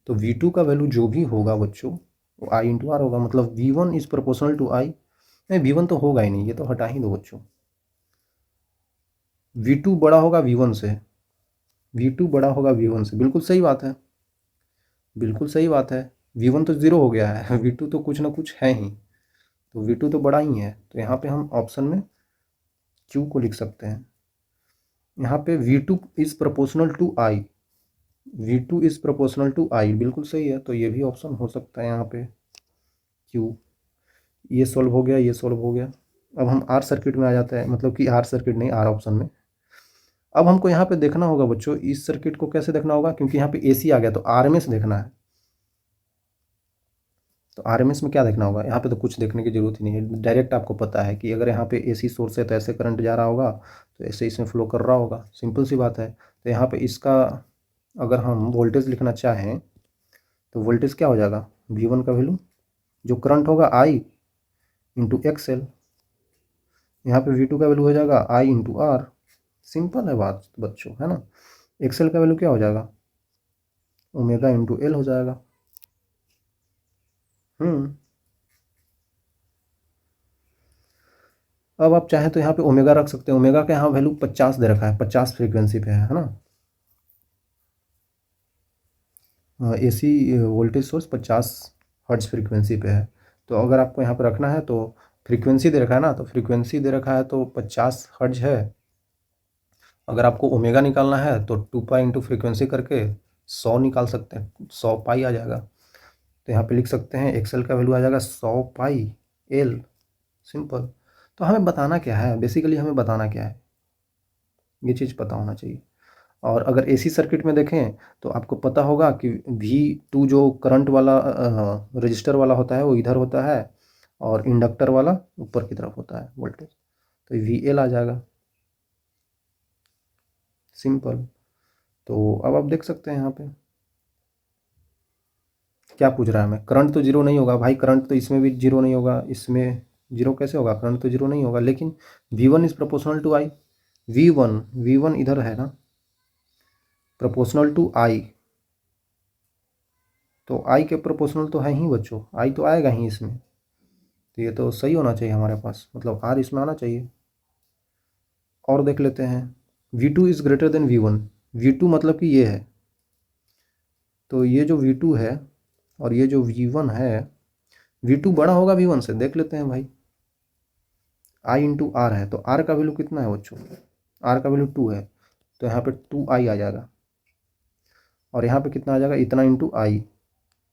तो V2 का वैल्यू जो भी होगा बच्चों, वो आई इंटू आर होगा, मतलब V1 इज प्रोपोर्शनल टू आई। नहीं, V1 तो होगा ही नहीं, ये तो हटा ही दो बच्चों। V2 बड़ा होगा V1 से, V2 बड़ा होगा V1 से, बिल्कुल सही बात है, बिल्कुल सही बात है। V1 तो ज़ीरो हो गया है, V2 तो कुछ ना कुछ है ही, तो V2 तो बड़ा ही है। तो यहाँ पे हम ऑप्शन में Q को लिख सकते हैं। यहाँ पे V2 is proportional to I, V2 is proportional to I, बिल्कुल सही है। तो ये भी ऑप्शन हो सकता है यहाँ पे Q। ये सॉल्व हो गया, ये सॉल्व हो गया। अब हम आर सर्किट में आ जाते हैं, मतलब कि आर सर्किट नहीं, आर ऑप्शन में। अब हमको यहाँ पे देखना होगा बच्चों, इस सर्किट को कैसे देखना होगा, क्योंकि यहाँ पे AC आ गया, तो RMS देखना है। तो RMS में क्या देखना होगा, यहाँ पे तो कुछ देखने की जरूरत ही नहीं है, डायरेक्ट आपको पता है कि अगर यहाँ पे AC सोर्स है तो ऐसे करंट जा रहा होगा, तो ऐसे इसमें फ्लो कर रहा होगा, सिंपल सी बात है। तो यहाँ पे इसका अगर हम वोल्टेज लिखना चाहें, तो वोल्टेज क्या हो जाएगा, V1 का वैल्यू, जो करंट होगा I इंटू XL, यहाँ पे V2 का वैल्यू हो जाएगा I इंटू आर। सिंपल है बात बच्चों, है ना। XL का वैल्यू क्या हो जाएगा, ओमेगा इंटू एल हो जाएगा। अब आप चाहें तो यहाँ पे ओमेगा रख सकते हैं, ओमेगा का यहाँ वैल्यू 50 दे रखा है, 50 फ्रीक्वेंसी पे है ना। AC voltage source 50 hertz frequency पे है। तो अगर आपको यहाँ पे रखना है तो फ्रीक्वेंसी दे रखा है ना, तो फ्रीक्वेंसी दे रखा है तो 50 हर्ट्ज है। अगर आपको ओमेगा निकालना है तो 2 पाई इंटू फ्रीक्वेंसी करके 100 निकाल सकते हैं, 100 पाई आ जाएगा। तो यहाँ पे लिख सकते हैं XL का वैल्यू आ जाएगा 100 पाई एल, सिंपल। तो हमें बताना क्या है, बेसिकली हमें बताना क्या है, ये चीज़ पता होना चाहिए। और अगर AC सर्किट में देखें तो आपको पता होगा कि V2 जो करंट वाला रजिस्टर वाला होता है वो इधर होता है, और इंडक्टर वाला ऊपर की तरफ होता है वोल्टेज, तो VL आ जाएगा, सिंपल। तो अब आप देख सकते हैं यहाँ पे क्या पूछ रहा है हमें, करंट तो जीरो नहीं होगा भाई, करंट तो इसमें भी जीरो नहीं होगा, इसमें जीरो कैसे होगा, करंट तो जीरो नहीं होगा। लेकिन V1 is proportional to I, V1 इधर है ना, प्रोपोर्शनल टू आई, तो आई के प्रोपोर्शनल तो है ही बच्चों, आई तो आएगा ही इसमें। तो ये तो सही होना चाहिए हमारे पास, मतलब आर इसमें आना चाहिए। और देख लेते हैं, V2 is greater than V1, V2 मतलब कि ये है, तो ये जो V2 है और ये जो V1 है, V2 बड़ा होगा V1 से, देख लेते हैं भाई। I इंटू आर है, तो आर का वैल्यू कितना है बच्चों, आर का वैल्यू 2 है, तो यहाँ पे 2I आ जाएगा, और यहाँ पे कितना आ जाएगा, इतना इंटू आई।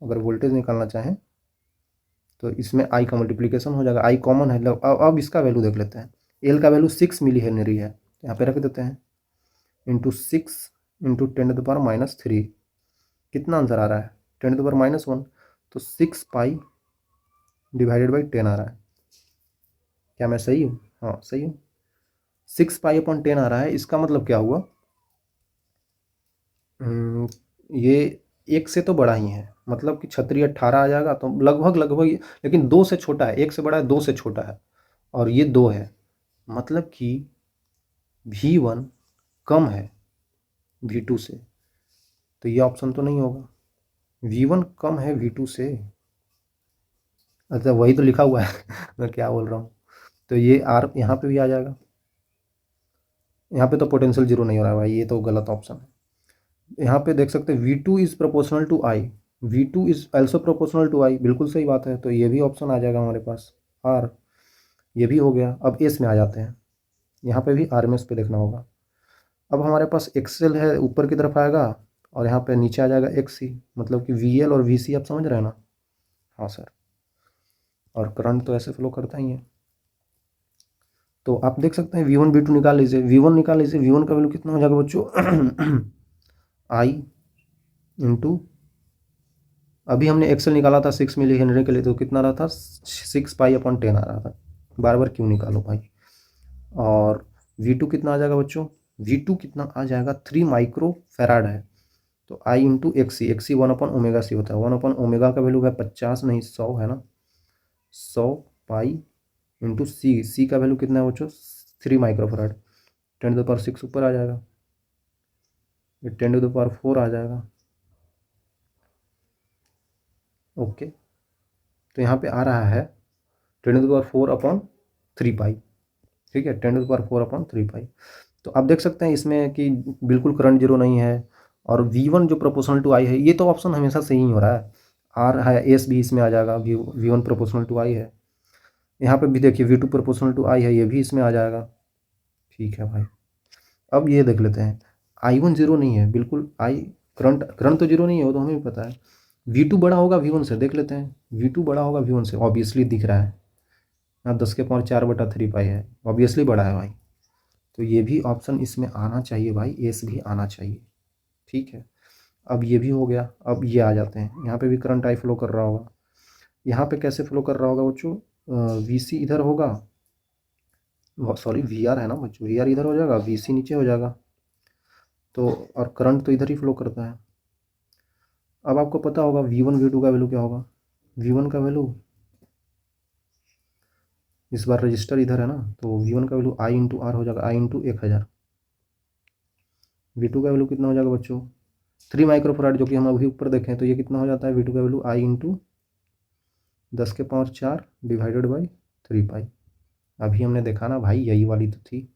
अगर वोल्टेज निकालना चाहें तो इसमें I का मल्टीप्लिकेशन हो जाएगा, I कॉमन है। अब इसका वैल्यू देख लेते हैं, L का वैल्यू 6 मिली हेनरी है, यहाँ पे रख देते हैं, इंटू 6 इंटू 10⁻³ कितना आंसर आ रहा है, 10⁻⁻1, तो 6 पाई डिवाइडेड बाई 10 आ रहा है। क्या मैं सही हूँ, हाँ सही हूँ। 6 पाई अपॉन 10 आ रहा है, इसका मतलब क्या हुआ, ये एक से तो बड़ा ही है, मतलब कि 36 18 आ जाएगा, तो लगभग लगभग लेकिन 2 से छोटा है, एक से बड़ा है, 2 से छोटा है, और ये 2 है, मतलब कि V1 कम है V2 से, तो ये ऑप्शन तो नहीं होगा, V1 कम है V2 से, अच्छा वही तो लिखा हुआ है मैं क्या बोल रहा हूँ। तो ये आर यहाँ पे भी आ जाएगा। यहाँ पे तो पोटेंशियल जीरो नहीं हो रहा है भाई, ये तो गलत ऑप्शन है। यहाँ पे देख सकते हैं V2 is proportional to I, V2 is also proportional to I, बिल्कुल सही बात है। तो ये भी ऑप्शन आ जाएगा हमारे पास आर, ये भी हो गया। अब एस में आ जाते हैं, यहाँ पे भी RMS पे देखना होगा। अब हमारे पास एक्सेल है ऊपर की तरफ आएगा और यहाँ पे नीचे आ जाएगा XC, मतलब कि VL और VC आप समझ रहे हैं ना। हाँ सर, और करंट तो ऐसे फ्लो करता ही है। तो आप देख सकते हैं V1 V2 निकाल लीजिए, V1 निकाल लीजिए। V1 का वैल्यू कितना हो जाएगा बच्चों आई इंटू, अभी हमने एक्सेल निकाला था 6 मिली हेनरी के लिए, तो कितना रहा था 6 पाई/10 आ रहा था। बार बार क्यों निकालो भाई। और V2 कितना आ जाएगा बच्चों, V2 कितना आ जाएगा 3 माइक्रो फैराड है। तो आई इंटू एक्सी, एक्सी 1/ओमेगा c होता है। 1/ओमेगा का वैल्यू है 50 नहीं 100 है ना, 100 पाई इंटू सी का वैल्यू कितना है बच्चों 3 माइक्रोफराड। 10⁶ ऊपर आ जाएगा, ये 10⁴ आ जाएगा। ओके, तो यहाँ पे आ रहा है 10⁴/3 पाई, ठीक है 10⁴/3 पाई। तो आप देख सकते हैं इसमें कि बिल्कुल करंट जीरो नहीं है। और V1 जो प्रोपोर्शनल टू आई है, ये तो ऑप्शन हमेशा सही ही हो रहा है। आर है, एस भी इसमें आ जाएगा, V1 प्रोपोर्शनल टू आई है। यहाँ पे भी देखिए V2 प्रोपोर्शनल टू आई है, ये भी इसमें आ जाएगा। ठीक है भाई, अब ये देख लेते हैं I1 जीरो नहीं है बिल्कुल, करंट तो जीरो नहीं है, वो तो हमें भी पता है। V2 बड़ा होगा V1 से, देख लेते हैं। V2 बड़ा होगा V1 से, ऑब्वियसली दिख रहा है यहाँ 10⁴ पाई है, ऑब्वियसली बड़ा है भाई। तो ये भी ऑप्शन इसमें आना चाहिए भाई, एस भी आना चाहिए। ठीक है, अब ये भी हो गया। अब ये आ जाते हैं, यहाँ पे भी करंट आई फ्लो कर रहा होगा। यहाँ पे कैसे फ्लो कर रहा होगा बच्चों, VC इधर होगा, सॉरी VR है ना बच्चों, VR इधर हो जाएगा, VC नीचे हो जाएगा। तो और करंट तो इधर ही फ्लो करता है। अब आपको पता होगा V1 V2 का वैल्यू क्या होगा। V1 का वैल्यू, इस बार रजिस्टर इधर है ना, तो V1 का वैल्यू I इंटू आर हो जाएगा, I इंटू 1000। V2 का वैल्यू कितना हो जाएगा बच्चों 3 माइक्रोफराड, जो कि हम अभी ऊपर देखें तो ये कितना हो जाता है V2 का value I into 10⁴ divided by 3 पाई। अभी हमने देखा ना भाई, यही वाली तो थी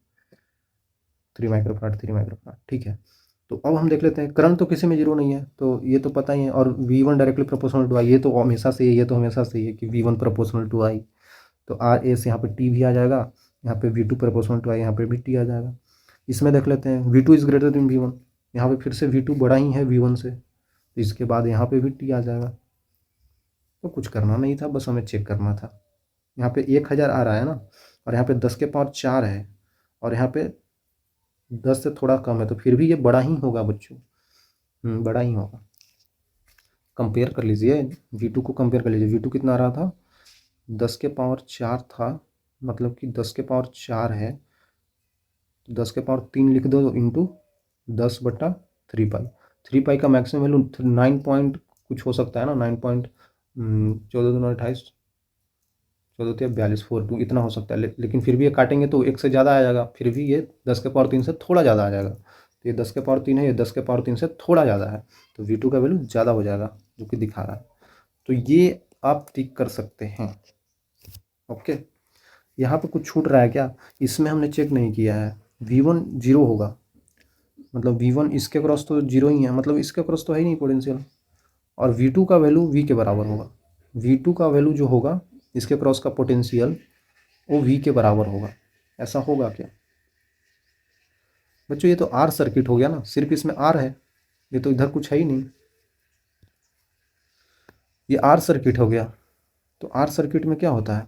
3 माइक्रोफराड 3 माइक्रोफराड। ठीक है, तो अब हम देख लेते हैं करंट तो किसी में जीरो नहीं है, तो ये तो पता ही है। और V1 डायरेक्टली प्रोपोर्शनल टू आई, ये तो हमेशा से ये तो हमेशा से है कि V1 प्रोपोर्शनल टू आई। तो आर एस यहाँ पे टी भी आ जाएगा, यहाँ पे V2 प्रोपोर्शनल टू आई, यहाँ पे भी टी आ जाएगा। इसमें देख लेते हैं V2 is greater than V1, यहाँ पे फिर से V2 बड़ा ही है V1 से, तो इसके बाद यहाँ पे भी टी आ जाएगा। तो कुछ करना नहीं था, बस हमें चेक करना था। यहाँ पे 1000 आ रहा है ना, और यहाँ पे 10⁴ है, और यहाँ पे 10 से थोड़ा कम है, तो फिर भी ये बड़ा ही होगा बच्चों, बड़ा ही होगा। कंपेयर कर लीजिए, V2 को कंपेयर कर लीजिए। V2 कितना आ रहा था 10⁴ था, मतलब कि 10⁴ है, 10⁻³ लिख दो इंटू 10/3 पाई। 3 पाई का मैक्सिमम वैल्यू 9 पॉइंट कुछ हो सकता है ना, 9 पॉइंट 14×2 = 28, 14×42 इतना हो सकता है। लेकिन फिर भी ये काटेंगे तो 1 से ज़्यादा आ जाएगा, फिर भी ये 10⁻³ से थोड़ा ज़्यादा आ जाएगा। तो ये 10⁻³ है, ये 10⁻³ से थोड़ा ज़्यादा है, तो V2 का वैल्यू ज़्यादा हो जाएगा जो कि दिखा रहा है। तो ये आप टिक कर सकते हैं। ओके, यहाँ पे कुछ छूट रहा है क्या, इसमें हमने चेक नहीं किया है। V1 जीरो होगा, मतलब V1 इसके क्रॉस तो जीरो ही है, मतलब इसके क्रॉस तो है ही नहीं पोटेंशियल। और V2 का वैल्यू V के बराबर होगा, V2 का वैल्यू जो होगा इसके क्रॉस का पोटेंशियल वो V के बराबर होगा। ऐसा होगा क्या बच्चों, ये तो R सर्किट हो गया ना, सिर्फ इसमें R है, ये तो इधर कुछ है ही नहीं, ये R सर्किट हो गया। तो R सर्किट में क्या होता है,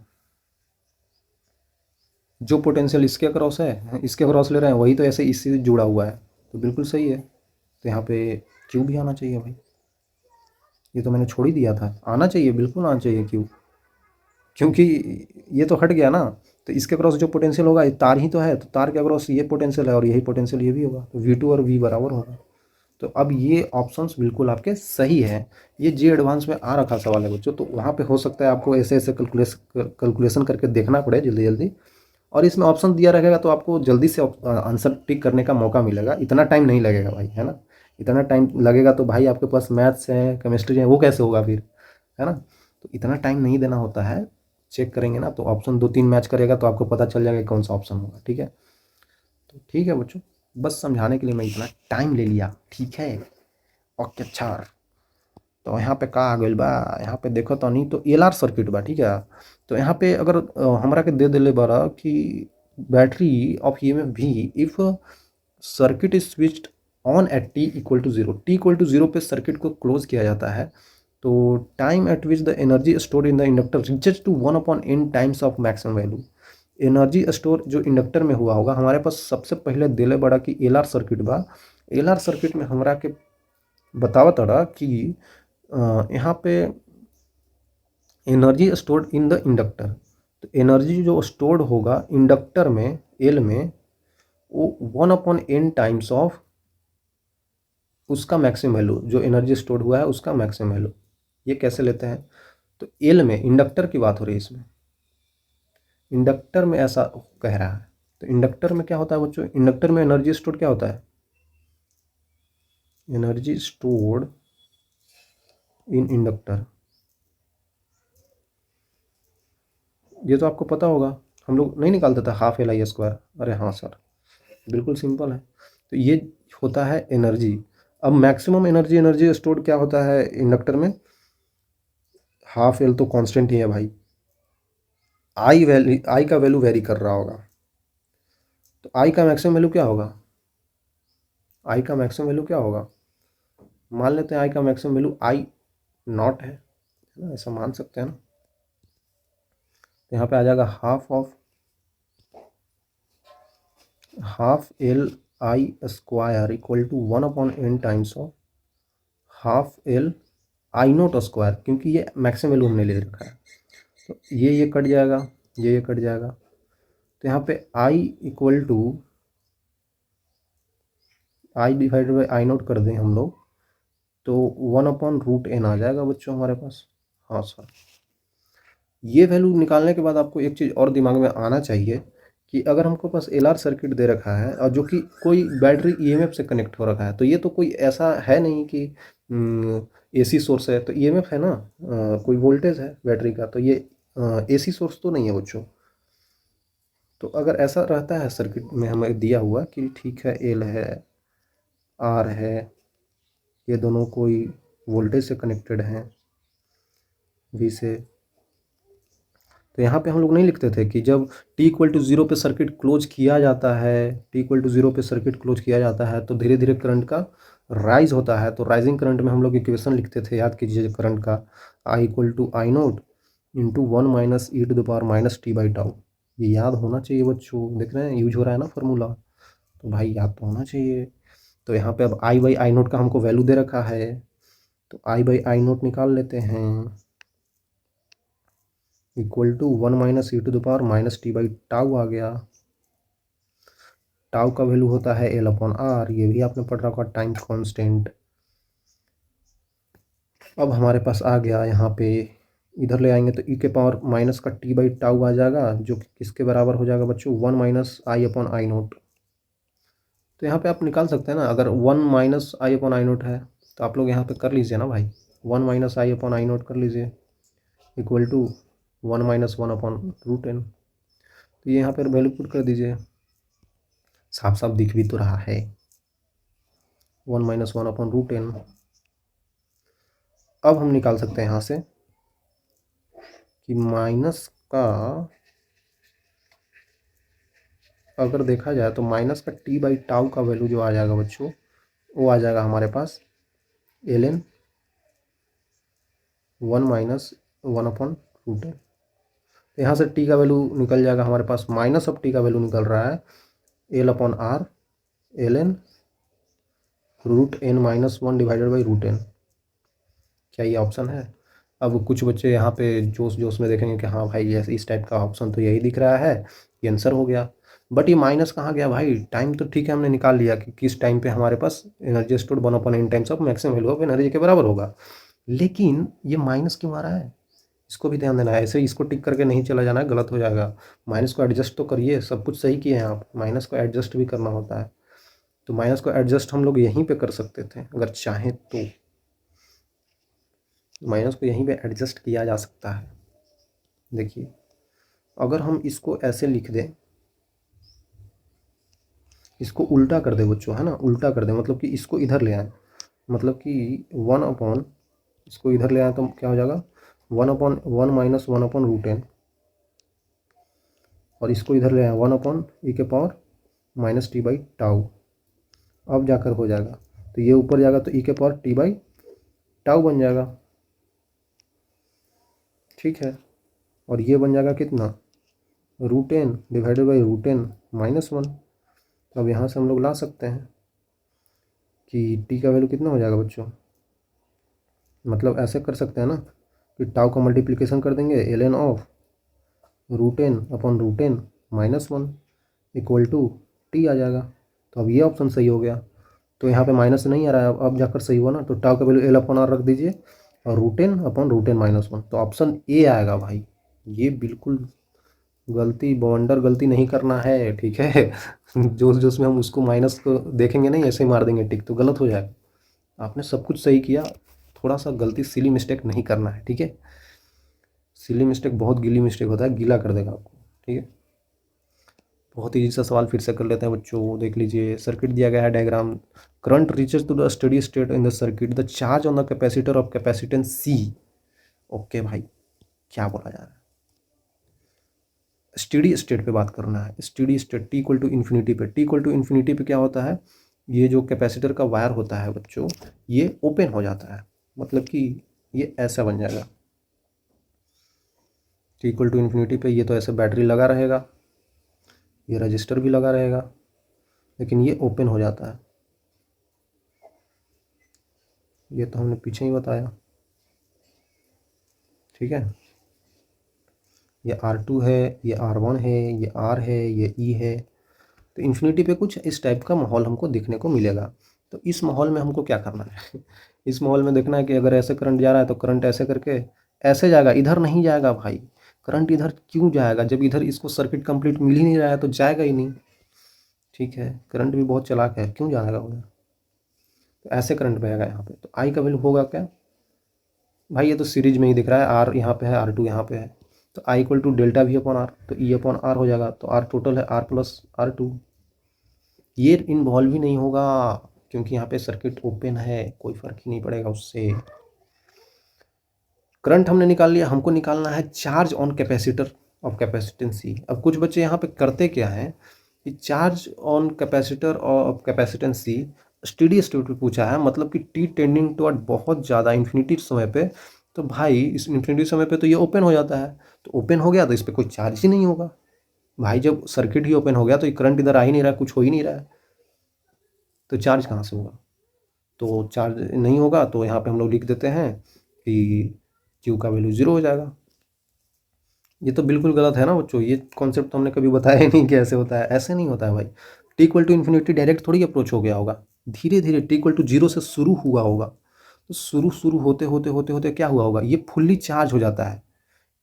जो पोटेंशियल इसके क्रॉस है, इसके क्रॉस ले रहे हैं, वही तो ऐसे इससे जुड़ा हुआ है, तो बिल्कुल सही है। तो यहाँ पे Q भी आना चाहिए भाई, ये तो मैंने छोड़ ही दिया था, आना चाहिए, बिल्कुल आना चाहिए Q, क्योंकि ये तो हट गया ना। तो इसके क्रॉस जो पोटेंशियल होगा, ये तार ही तो है, तो तार के क्रॉस ये पोटेंशियल है और यही पोटेंशियल ये भी होगा, तो V2 और V बराबर होगा। तो अब ये ऑप्शंस बिल्कुल आपके सही है। ये जी एडवांस में आ रखा सवाल है बच्चों, तो वहाँ पे हो सकता है आपको ऐसे ऐसे कैलकुलेशन करके देखना पड़े जल्दी जल्दी, और इसमें ऑप्शन दिया रहेगा तो आपको जल्दी से आंसर टिक करने का मौका मिलेगा। इतना टाइम नहीं लगेगा भाई, है ना। इतना टाइम लगेगा तो भाई आपके पास मैथ्स है, केमिस्ट्री है, वो कैसे होगा फिर, है ना। तो इतना टाइम नहीं देना होता है। चेक करेंगे ना तो ऑप्शन 2-3 मैच करेगा तो आपको पता चल जाएगा कौन सा ऑप्शन होगा। ठीक है, तो ठीक है बच्चों, बस समझाने के लिए मैं इतना टाइम ले लिया। ठीक है, ओके अच्छा। तो यहाँ पे का आ गइल बा, यहाँ पे देखो तो नहीं तो एलआर सर्किट बा। ठीक है, तो यहाँ पे अगर हमरा के दे दिले बारा कि बैटरी ऑफ ईएमएफ भी if circuit is switched on at T equal to zero, T equal to zero पे सर्किट को क्लोज किया जाता है, तो time at which the energy store in the inductor reaches to 1/n times of maximum value. Energy store जो inductor में हुआ होगा, हमारे पास सबसे पहले दिले बड़ा कि एलआर सर्किट बा। एलआर सर्किट में हमरा के बतावत रहा कि यहाँ पे energy stored in the inductor, तो एनर्जी जो स्टोर्ड होगा इंडक्टर में एल में, वो 1/n टाइम्स ऑफ उसका मैक्सिमम वैल्यू, जो एनर्जी स्टोर्ड हुआ है उसका मैक्सिमम वैल्यू। ये कैसे लेते हैं, तो एल में इंडक्टर की बात हो रही है, इसमें इंडक्टर में ऐसा कह रहा है। तो इंडक्टर में क्या होता है बच्चों, इंडक्टर में एनर्जी स्टोर्ड क्या होता है, एनर्जी स्टोर्ड इन इंडक्टर, ये तो आपको पता होगा, हम लोग नहीं निकालते थे हाफ एल आई स्क्वायर। अरे हाँ सर, बिल्कुल सिंपल है। तो ये होता है एनर्जी। अब मैक्सिमम एनर्जी, एनर्जी स्टोर्ड क्या होता है इंडक्टर में, हाफ एल तो कांस्टेंट ही है भाई, आई वैल्यू, आई का वैल्यू वेरी कर रहा होगा, तो आई का मैक्सिमम वैल्यू क्या होगा, आई का मैक्सिमम वैल्यू क्या होगा, मान लेते हैं आई का मैक्सिमम वैल्यू आई नॉट है ना, ऐसा मान सकते हैं ना। तो यहाँ पे आ जाएगा half L I square equal to 1/n times of half L I naught square, क्योंकि ये मैक्सिमम वैल्यू हमने ले रखा है, तो ये कट जाएगा, ये कट जाएगा। तो यहाँ पे I equal to I divided by I note कर दें हम लोग, तो 1/√n आ जाएगा बच्चों हमारे पास। हाँ सर, ये वैल्यू निकालने के बाद आपको एक चीज़ और दिमाग में आना चाहिए कि अगर हमको पास एलआर सर्किट दे रखा है और जो कि कोई बैटरी ईएमएफ से कनेक्ट हो रखा है, तो ये तो कोई ऐसा है नहीं कि एसी सोर्स है, तो ईएमएफ है ना, कोई वोल्टेज है बैटरी का, तो ये एसी सोर्स तो नहीं है बच्चों। तो अगर ऐसा रहता है सर्किट में हमें दिया हुआ कि ठीक है एल है, आर है, ये दोनों कोई वोल्टेज से कनेक्टेड हैं वी से, तो यहाँ पे हम लोग नहीं लिखते थे कि जब t इक्वल टू जीरो पे सर्किट क्लोज किया जाता है, t इक्वल टू जीरो पे सर्किट क्लोज किया जाता है तो धीरे धीरे करंट का राइज होता है। तो राइजिंग करंट में हम लोग इक्वेशन लिखते थे, याद कीजिए करंट का, I equal to I naught into 1 - e⁻t/टाउ। ये याद होना चाहिए बच्चों, देख रहे हैं यूज हो रहा है ना फार्मूला, तो भाई याद तो होना चाहिए। तो यहाँ पे अब I/आई नोट का हमको वैल्यू दे रखा है, तो I/आई नोट निकाल लेते हैं, इक्वल टू 1 - e⁻t/टाउ आ गया। टाउ का वैल्यू होता है L/R, ये भी आपने पढ़ रखा टाइम कांस्टेंट। अब हमारे पास आ गया यहाँ पे, इधर ले आएंगे तो e⁻ का t/टाउ आ जाएगा, जो कि किसके बराबर हो जाएगा बच्चों, 1 - I/आई नोट। तो यहाँ पे आप निकाल सकते हैं ना, अगर 1 - I/आई नोट है तो आप लोग यहाँ पे कर लीजिए ना भाई, 1 - I/आई नोट कर लीजिए, इक्वल टू 1 - 1/√n। तो ये यहाँ पर वैल्यू पुट कर दीजिए, साफ साफ दिख भी तो रहा है, 1 - 1/√n। अब हम निकाल सकते हैं यहाँ से कि माइनस का, अगर देखा जाए तो माइनस का t/टाउ का वैल्यू जो आ जाएगा बच्चों, वो आ जाएगा हमारे पास ln 1 - 1/√n। तो यहाँ से t का वैल्यू निकल जाएगा हमारे पास, माइनस ऑफ t का वैल्यू निकल रहा है L/R ln √n-1/√n। क्या ये ऑप्शन है? अब कुछ बच्चे यहाँ पे जोश जोश में देखेंगे कि हाँ भाई ये इस टाइप का ऑप्शन तो यही दिख रहा है, ये आंसर हो गया। बट ये माइनस कहाँ गया भाई, टाइम तो ठीक है हमने निकाल लिया कि किस टाइम पे हमारे पास energy stored 1/n times of maximum value of energy के बराबर होगा, लेकिन ये माइनस क्यों आ रहा है, इसको भी ध्यान देना है। ऐसे इसको टिक करके नहीं चला जाना है, गलत हो जाएगा। माइनस को एडजस्ट तो करिए, सब कुछ सही किए हैं आप, माइनस को एडजस्ट भी करना होता है। तो माइनस को एडजस्ट हम लोग यहीं पे कर सकते थे अगर चाहें तो। माइनस को यहीं पे एडजस्ट किया जा सकता है। देखिए अगर हम इसको ऐसे लिख दें, इसको उल्टा कर दे बच्चों, है ना, उल्टा कर दे, मतलब कि इसको इधर ले आए, मतलब कि 1/, इसको इधर ले आए तो क्या हो जाएगा 1/1 माइनस 1/√n, और इसको इधर ले आए 1/e⁻−t/टाउ। अब जाकर हो जाएगा, तो ये ऊपर जाएगा तो e⁻t/टाउ बन जाएगा, ठीक है। और ये बन जाएगा कितना, √n डिवाइडेड बाई √n-1। तो अब यहाँ से हम लोग ला सकते हैं कि t का वैल्यू कितना हो जाएगा बच्चों, मतलब ऐसे कर सकते हैं ना कि टाउ का मल्टीप्लिकेशन कर देंगे ln of √n/√n-1 equal to T आ जाएगा। तो अब ये ऑप्शन सही हो गया, तो यहाँ पे माइनस नहीं आ रहा है, अब जाकर सही हुआ ना। तो टाउ का वैल्यू L/R रख दीजिए और √n/√n-1, तो ऑप्शन ए आएगा भाई। ये बिल्कुल गलती, बवंडर गलती नहीं करना है, ठीक है। जोश जोश में हम उसको माइनस को देखेंगे नहीं, ऐसे ही मार देंगे टिक, तो गलत हो जाएगा। आपने सब कुछ सही किया, थोड़ा सा गलती, सिली मिस्टेक नहीं करना है, ठीक है। सिली मिस्टेक बहुत गिली मिस्टेक होता है, गीला कर देगा आपको, ठीक है। बहुत ईजी सा सवाल फिर से कर लेते हैं बच्चों, देख लीजिए। सर्किट दिया गया है, diagram. Current reaches to the steady state in the circuit, the charge on the capacitor of capacitance C. Okay भाई, क्या बोला जा रहा है, स्टेडी स्टेट पे बात करना है। Steady state T equal to infinity पे, टी इक्वल टू इन्फिनिटी पे क्या होता है, ये जो कैपेसिटर का वायर होता है बच्चों, ये ओपन हो जाता है, मतलब कि ये ऐसा बन जाएगा। टी इक्वल टू इन्फिनिटी पे ये तो ऐसे बैटरी लगा रहेगा, ये रजिस्टर भी लगा रहेगा, लेकिन ये ओपन हो जाता है। ये तो हमने पीछे ही बताया, ठीक है। ये R2 है, ये R1 है, ये R है, ये E है। तो इन्फिनिटी पे कुछ इस टाइप का माहौल हमको देखने को मिलेगा। तो इस माहौल में हमको क्या करना है, इस माहौल में देखना है कि अगर ऐसे करंट जा रहा है तो करंट ऐसे करके ऐसे जाएगा, इधर नहीं जाएगा भाई। करंट इधर क्यों जाएगा, जब इधर इसको सर्किट कंप्लीट मिल ही नहीं रहा है तो जाएगा ही नहीं, ठीक है। करंट भी बहुत चालाक है, क्यों जाएगा उधर, तो ऐसे करंट बहेगा यहाँ पे। तो आई का वैल्यू होगा क्या भाई, ये तो सीरीज में ही दिख रहा है, आर यहाँ पे है, R2 यहाँ पे है, तो आई इक्वल टू डेल्टा V/R, तो E/R हो जाएगा। तो आर टोटल है R+R2। ये इन्वॉल्व ही नहीं होगा क्योंकि यहाँ पे सर्किट ओपन है, कोई फर्क ही नहीं पड़ेगा उससे। करंट हमने निकाल लिया, हमको निकालना है charge on capacitor of capacitance C. अब कुछ बच्चे यहाँ पे करते क्या है कि charge on capacitor of capacitance C steady state पे पूछा है, मतलब कि टी टेंडिंग टुवर्ड बहुत ज़्यादा इन्फिनिटी समय पे, तो भाई इस इन्फिनिटी समय पे तो ये ओपन हो जाता है। तो ओपन हो गया तो इस पर कोई चार्ज ही नहीं होगा भाई, जब सर्किट ही ओपन हो गया तो ये करंट इधर आ ही नहीं रहा है, कुछ हो ही नहीं रहा है, तो चार्ज कहाँ से होगा। तो चार्ज नहीं होगा तो यहाँ पे हम लोग लिख देते हैं कि Q का वैल्यू 0 हो जाएगा। ये तो बिल्कुल गलत है ना बच्चों, ये कॉन्सेप्ट तो हमने कभी बताया ही नहीं कि ऐसे होता है, ऐसे नहीं होता है भाई। T equal to infinity direct थोड़ी अप्रोच हो गया होगा, धीरे धीरे टी इक्वल टू 0 से शुरू हुआ होगा। तो शुरू शुरू होते होते होते होते क्या हुआ होगा, ये फुल्ली चार्ज हो जाता है।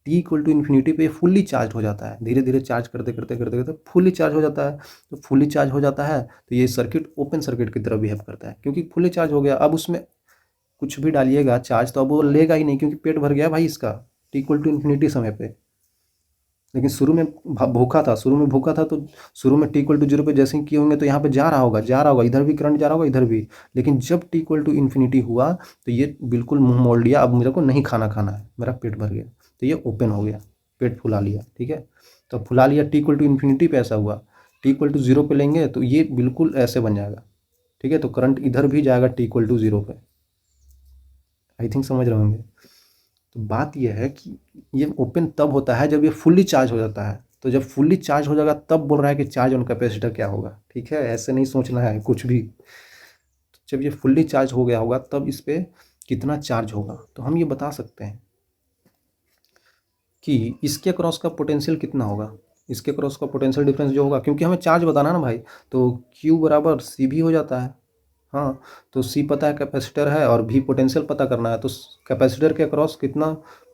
टी इक्वल टू इन्फिनिटी पे फुल्ली चार्ज हो जाता है, धीरे धीरे चार्ज करते करते करते करते फुल्ली चार्ज हो जाता है। तो फुल्ली चार्ज हो जाता है तो ये सर्किट ओपन सर्किट की तरह बिहेव करता है, क्योंकि फुल्ली चार्ज हो गया। अब उसमें कुछ भी डालिएगा चार्ज तो अब वो लेगा ही नहीं, क्योंकि पेट भर गया भाई इसका टी इक्वल टू इन्फिनिटी समय पे। लेकिन शुरू में भूखा था, शुरू में भूखा था, तो शुरू में टी इक्वल टू 0 पे जैसे ही किए होंगे तो यहाँ पे जा रहा होगा, जा रहा होगा, इधर भी करंट जा रहा होगा, इधर भी। लेकिन जब टी इक्वल टू इन्फिनिटी हुआ तो ये बिल्कुल मुंह मोड़ लिया, अब मेरे को नहीं खाना खाना है, मेरा पेट भर गया, तो ये ओपन हो गया, पेट फुला लिया, ठीक है। तो फुला लिया, टी इक्वल टू इन्फिनिटी पे ऐसा हुआ। टी इक्वल टू 0 पे लेंगे तो ये बिल्कुल ऐसे बन जाएगा, ठीक है। तो करंट इधर भी जाएगा टी इक्वल टू 0 पे, आई थिंक समझ रहे होंगे। तो बात यह है कि ये ओपन तब होता है जब ये फुल्ली चार्ज हो जाता है। तो जब फुल्ली चार्ज हो जाएगा तब बोल रहा है कि चार्ज ऑन कैपेसिटर क्या होगा, ठीक है। ऐसे नहीं सोचना है कुछ भी। तो जब ये फुल्ली चार्ज हो गया होगा तब इस पर कितना चार्ज होगा, तो हम ये बता सकते हैं कि इसके क्रॉस का पोटेंशियल कितना होगा। इसके क्रॉस का पोटेंशियल डिफरेंस जो होगा, क्योंकि हमें चार्ज बताना है ना भाई, तो Q बराबर C भी हो जाता है। हाँ, तो C पता है कैपेसिटर है और V पोटेंशियल पता करना है, तो कैपेसिटर के क्रॉस कितना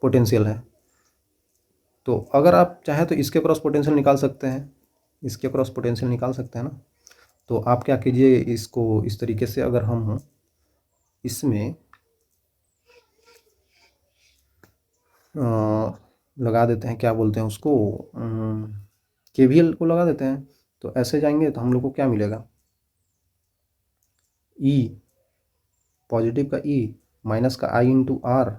पोटेंशियल है। तो अगर आप चाहें तो इसके क्रॉस पोटेंशियल निकाल सकते हैं, इसके क्रॉस पोटेंशियल निकाल सकते हैं ना। तो आप क्या कीजिए, इसको इस तरीके से, अगर हम इसमें लगा देते हैं, क्या बोलते हैं उसको, KVL को लगा देते हैं। तो ऐसे जाएंगे तो हम लोग को क्या मिलेगा, E, पॉजिटिव का E माइनस का I इंटू आर।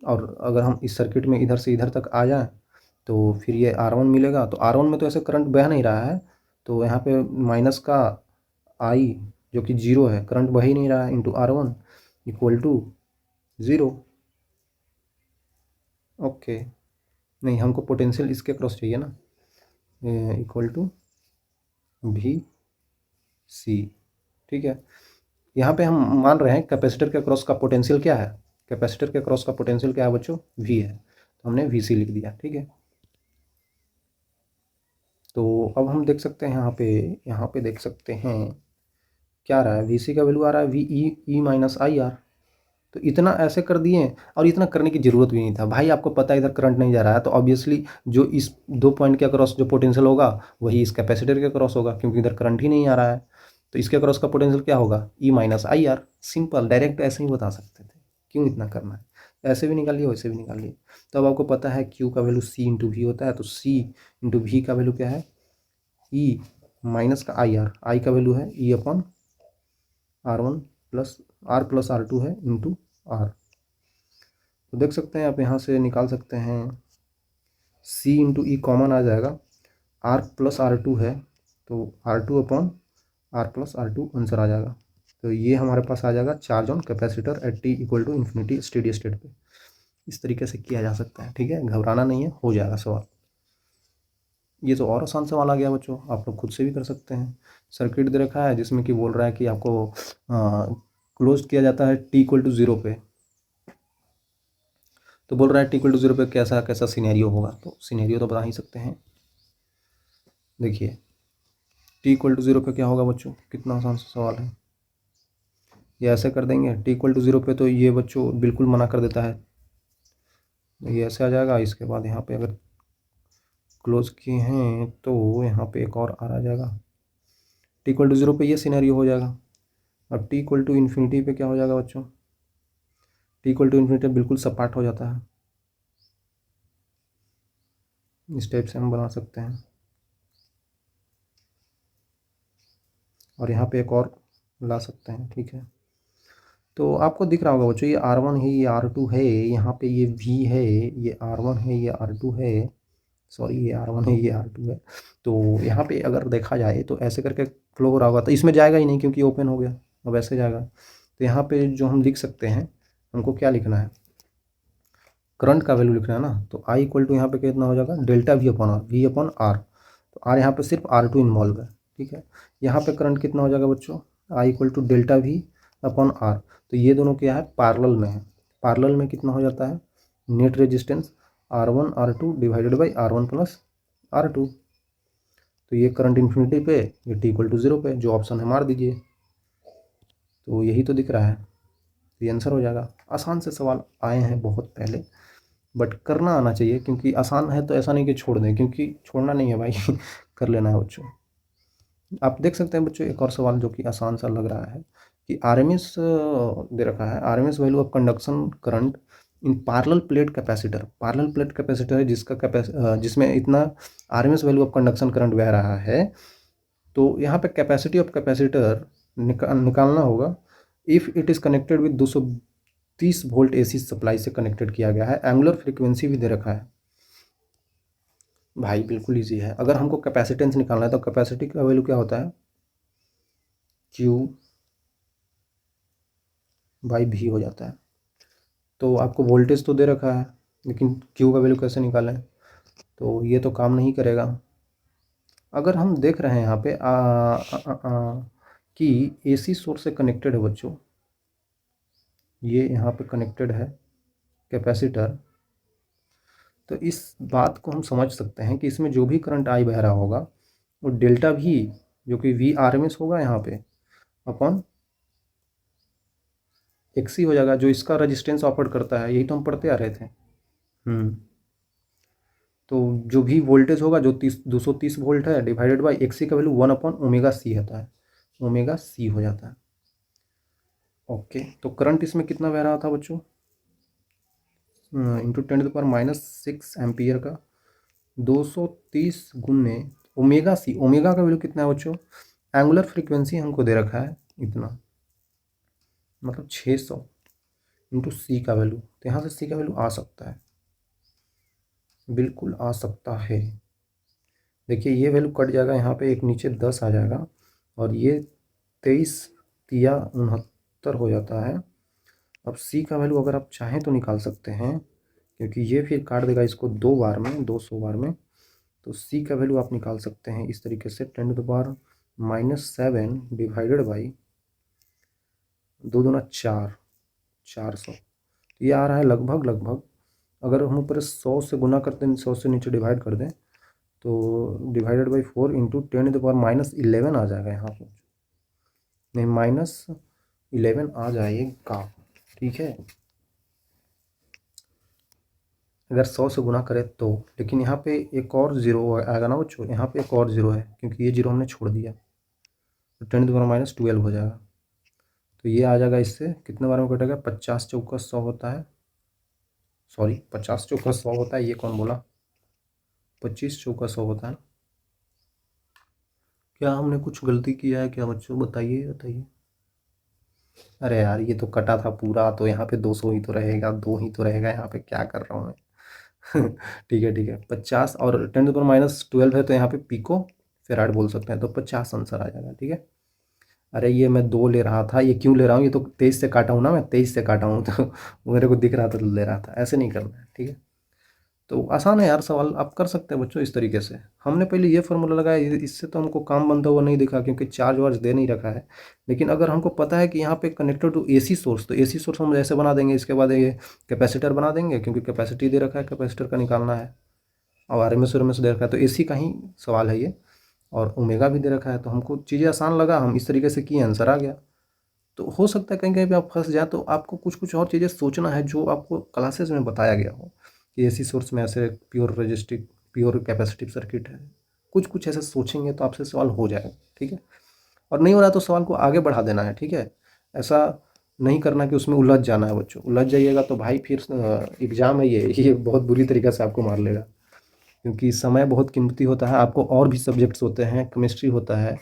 और अगर हम इस सर्किट में इधर से इधर तक आ जाएं तो फिर ये R1 मिलेगा। तो R1 में तो ऐसे करंट बह नहीं रहा है, तो यहाँ पे माइनस का I जो कि 0 है, करंट बह ही नहीं रहा है, into R1 equal to 0। Okay, नहीं हमको पोटेंशियल इसके क्रॉस चाहिए ना, इक्वल टू VC। ठीक है, यहाँ पे हम मान रहे हैं कैपेसिटर के क्रॉस का पोटेंशियल क्या है, कैपेसिटर के क्रॉस का पोटेंशियल क्या है बच्चों, V है, तो हमने VC लिख दिया। ठीक है, तो अब हम देख सकते हैं यहाँ पे देख सकते हैं क्या आ रहा है, VC का वैल्यू आ रहा है VE माइनस IR। तो इतना ऐसे कर दिए, और इतना करने की ज़रूरत भी नहीं था भाई, आपको पता है इधर करंट नहीं जा रहा है, तो ऑब्वियसली जो इस 2 पॉइंट के अक्रॉस जो पोटेंशियल होगा वही इस कैपेसिटर के अक्रॉस होगा, क्योंकि इधर करंट ही नहीं आ रहा है। तो इसके अक्रॉस का पोटेंशियल क्या होगा, E minus IR। Simple, direct ऐसे ही बता सकते थे, क्यों इतना करना है, ऐसे भी निकाल लिए वैसे भी निकाल लिए। तो अब आपको पता है Q का वैल्यू C इंटू V होता है, तो C इंटू V का वैल्यू क्या है, E माइनस का IR, I का वैल्यू है E upon R1 plus R+R2 है इंटू R। तो देख सकते हैं आप यहाँ से निकाल सकते हैं, C इंटू ई कॉमन आ जाएगा, R+R2 है तो R2 अपॉन R+R2 आंसर आ जाएगा। तो ये हमारे पास आ जाएगा charge on capacitor at T equal to infinity steady state पे। इस तरीके से किया जा सकता है। ठीक है, घबराना नहीं है, हो जाएगा सवाल। ये तो और आसान सवाल आ गया बच्चों, आप लोग खुद से भी कर सकते हैं। सर्किट दे रखा है जिसमें कि बोल रहा है कि आपको क्लोज किया जाता है T इक्वल टू 0 पे। तो बोल रहा है T इक्वल टू 0 पे कैसा कैसा सिनेरियो होगा, तो सिनेरियो तो बता ही सकते हैं। देखिए T इक्वल टू 0 पे क्या होगा बच्चों, कितना आसान सा सवाल है। ये ऐसे कर देंगे, T इक्वल टू 0 पे तो ये बच्चों बिल्कुल मना कर देता है, ये ऐसे आ जाएगा। इसके बाद यहाँ पे अगर क्लोज किए हैं तो यहाँ पे एक और आ जाएगा, T इक्वल टू 0 पे ये सिनेरियो हो जाएगा। अब T इक्वल टू इन्फिनिटी पे क्या हो जाएगा बच्चों, T इक्वल टू इन्फिनिटी बिल्कुल सपाट हो जाता है। इस टाइप से हम बना सकते हैं। और यहाँ पे एक और ला सकते हैं। ठीक है, तो आपको दिख रहा होगा बच्चों, ये R1 है, ये R2 है, यहाँ पे ये V है, ये R1 है, ये R2 है, सॉरी ये R1 है, ये R2 है। तो यहाँ पे अगर देखा जाए तो ऐसे करके फ्लो हो रहा होगा, तो इसमें जाएगा ही नहीं क्योंकि ओपन हो गया, अब ऐसे जाएगा। तो यहाँ पे जो हम लिख सकते हैं, हमको क्या लिखना है, करंट का वैल्यू लिखना है ना। तो I इक्वल टू यहाँ पे कितना हो जाएगा, delta V upon R, V upon R. तो R यहाँ पे सिर्फ R2 इन्वॉल्व है। ठीक है, यहाँ पे करंट कितना हो जाएगा बच्चों, I equal to delta V upon R. तो ये दोनों क्या है, पैरेलल में है। पैरेलल में कितना हो जाता है, net resistance R1 R2 divided by R1 plus R2। तो ये करंट इन्फिनिटी पे, ये T इक्वल टू 0 पे, जो ऑप्शन है मार दीजिए। तो यही तो दिख रहा है, तो ये आंसर हो जाएगा। आसान से सवाल आए हैं बहुत पहले, बट करना आना चाहिए, क्योंकि आसान है तो ऐसा नहीं कि छोड़ दें, क्योंकि छोड़ना नहीं है भाई कर लेना है बच्चों। आप देख सकते हैं बच्चों एक और सवाल जो कि आसान सा लग रहा है, कि RMS दे रखा है, RMS value of conduction current in parallel plate capacitor. Parallel plate capacitor है जिसमें इतना RMS value of conduction current बह रहा है। तो यहाँ पे कैपेसिटी ऑफ कैपेसिटर निकालना होगा। If it is connected with 230 volt AC supply से कनेक्टेड किया गया है, एंगुलर फ्रीक्वेंसी भी दे रखा है। भाई बिल्कुल इजी है, अगर हमको कैपेसिटेंस निकालना है तो कैपेसिटी का वैल्यू क्या होता है, Q बाई V हो जाता है। तो आपको वोल्टेज तो दे रखा है, लेकिन Q का वैल्यू कैसे निकालें, तो ये तो काम नहीं करेगा। अगर हम देख रहे हैं यहाँ पे कि AC सोर्स से कनेक्टेड है बच्चों, ये यहाँ पे कनेक्टेड है कैपेसिटर, तो इस बात को हम समझ सकते हैं कि इसमें जो भी करंट I बह रहा होगा वो डेल्टा V, जो कि VRMS होगा यहाँ पे, अपॉन XC हो जाएगा, जो इसका रेजिस्टेंस ऑफर करता है। यही तो हम पढ़ते आ रहे थे। तो जो भी वोल्टेज होगा, जो 230 वोल्ट है, डिवाइडेड बाई XC का वैल्यू 1/ω/C होता है, ω/C हो जाता है। ओके, तो करंट इसमें कितना बह रहा था बच्चों, इंटू 10⁻⁻6 एम्पियर का 230 गुने ओमेगा सी। ओमेगा का वैल्यू कितना है बच्चों? एंगुलर फ्रीक्वेंसी हमको दे रखा है इतना, मतलब 600 इंटू सी का वैल्यू। तो यहाँ से सी का वैल्यू आ सकता है, बिल्कुल आ सकता है। देखिए ये वैल्यू कट जाएगा, यहाँ पे एक नीचे 10 आ जाएगा और ये 23 तिया 69 हो जाता है। अब सी का वैल्यू अगर आप चाहें तो निकाल सकते हैं, क्योंकि ये फिर काट देगा इसको 2 बार में, 200 बार में। तो सी का वैल्यू आप निकाल सकते हैं इस तरीके से, 10⁻⁻7 डिवाइडेड बाई 2 दूना 4, 400। ये आ रहा है लगभग, अगर हम ऊपर 100 से गुना करते हैं, 100 से नीचे डिवाइड कर दें, तो डिवाइडेड बाई 4 इंटू 10⁻11 आ जाएगा यहाँ पर। नहीं, -11 आ जाएगा, ठीक है, अगर 100 से गुना करें तो। लेकिन यहाँ पे एक और ज़ीरो आएगा ना बच्चों, यहाँ पे एक और ज़ीरो है, क्योंकि ये जीरो हमने छोड़ दिया, तो 10⁻12 हो जाएगा। तो ये आ जाएगा, इससे कितने बार में कटेगा? 50 चौका 100 होता है, सॉरी 50 चौका 100 होता है, ये कौन बोला? 25 चौका 100 होता है। क्या हमने कुछ गलती किया है क्या बच्चों? बताइए बताइए। अरे यार ये तो कटा था पूरा, तो यहाँ पे 200 ही तो रहेगा, 2 ही तो रहेगा, यहाँ पे क्या कर रहा हूँ मैं? ठीक है 50 और 10⁻12 है, तो यहाँ पे पिको फेराड बोल सकते हैं, तो 50 आंसर आ जाएगा, ठीक है। अरे ये मैं 2 ले रहा था, ये क्यों ले रहा हूँ? ये तो 23 से काटा हूँ ना, मैं 23 से काटा हूँ, तो मेरे को दिख रहा था तो ले रहा था, ऐसे नहीं करना है, ठीक है। तो आसान है यार, सवाल आप कर सकते हैं बच्चों इस तरीके से। हमने पहले ये फार्मूला लगाया, इससे तो हमको काम बनता हुआ नहीं दिखा, क्योंकि चार्ज वार्ज दे नहीं रखा है। लेकिन अगर हमको पता है कि यहाँ पे कनेक्टेड टू एसी सोर्स, तो एसी सोर्स हम ऐसे बना देंगे, इसके बाद ये कैपेसिटर बना देंगे, क्योंकि कैपेसिटी दे रखा है, कैपेसिटर का निकालना है, और आरएमएस दे रखा है, तो एसी का ही सवाल है ये, और ओमेगा भी दे रखा है। तो हमको चीज़ें आसान लगा, हम इस तरीके से किए, आंसर आ गया। तो हो सकता है कहीं कहीं पे आप फंस जाए, तो आपको कुछ कुछ और चीज़ें सोचना है जो आपको क्लासेस में बताया गया हो, कि एसी सोर्स में ऐसे pure resistive, pure capacitive circuit है, कुछ कुछ ऐसे सोचेंगे तो आपसे सवाल हो जाएगा, ठीक है। और नहीं हो रहा तो सवाल को आगे बढ़ा देना है, ठीक है। ऐसा नहीं करना कि उसमें उलझ जाना है बच्चों, उलझ जाइएगा तो भाई फिर एग्ज़ाम है ये बहुत बुरी तरीके से आपको मार लेगा, क्योंकि समय बहुत कीमती होता है। आपको और भी सब्जेक्ट्स होते हैं, केमिस्ट्री होता है,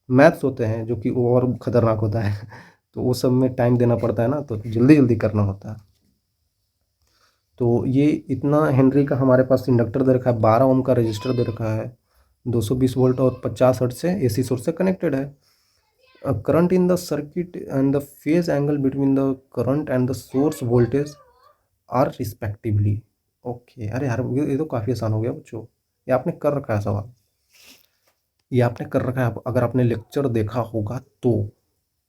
मैथ्स होते हैं, जो कि वो और ख़तरनाक होता है। तो वो सब में टाइम देना पड़ता है ना, तो जल्दी जल्दी करना होता है। तो ये इतना हेनरी का हमारे पास इंडक्टर दे रखा है, 12 ओम का रजिस्टर दे रखा है, 220 वोल्ट और 50 हर्ट्ज से एसी सोर्स से कनेक्टेड है। Current in the circuit and the phase angle between the current and the source voltage are respectively. Okay, अरे यार ये तो काफ़ी आसान हो गया बच्चों, ये आपने कर रखा है सवाल, ये आपने कर रखा है, अगर आपने लेक्चर देखा होगा तो।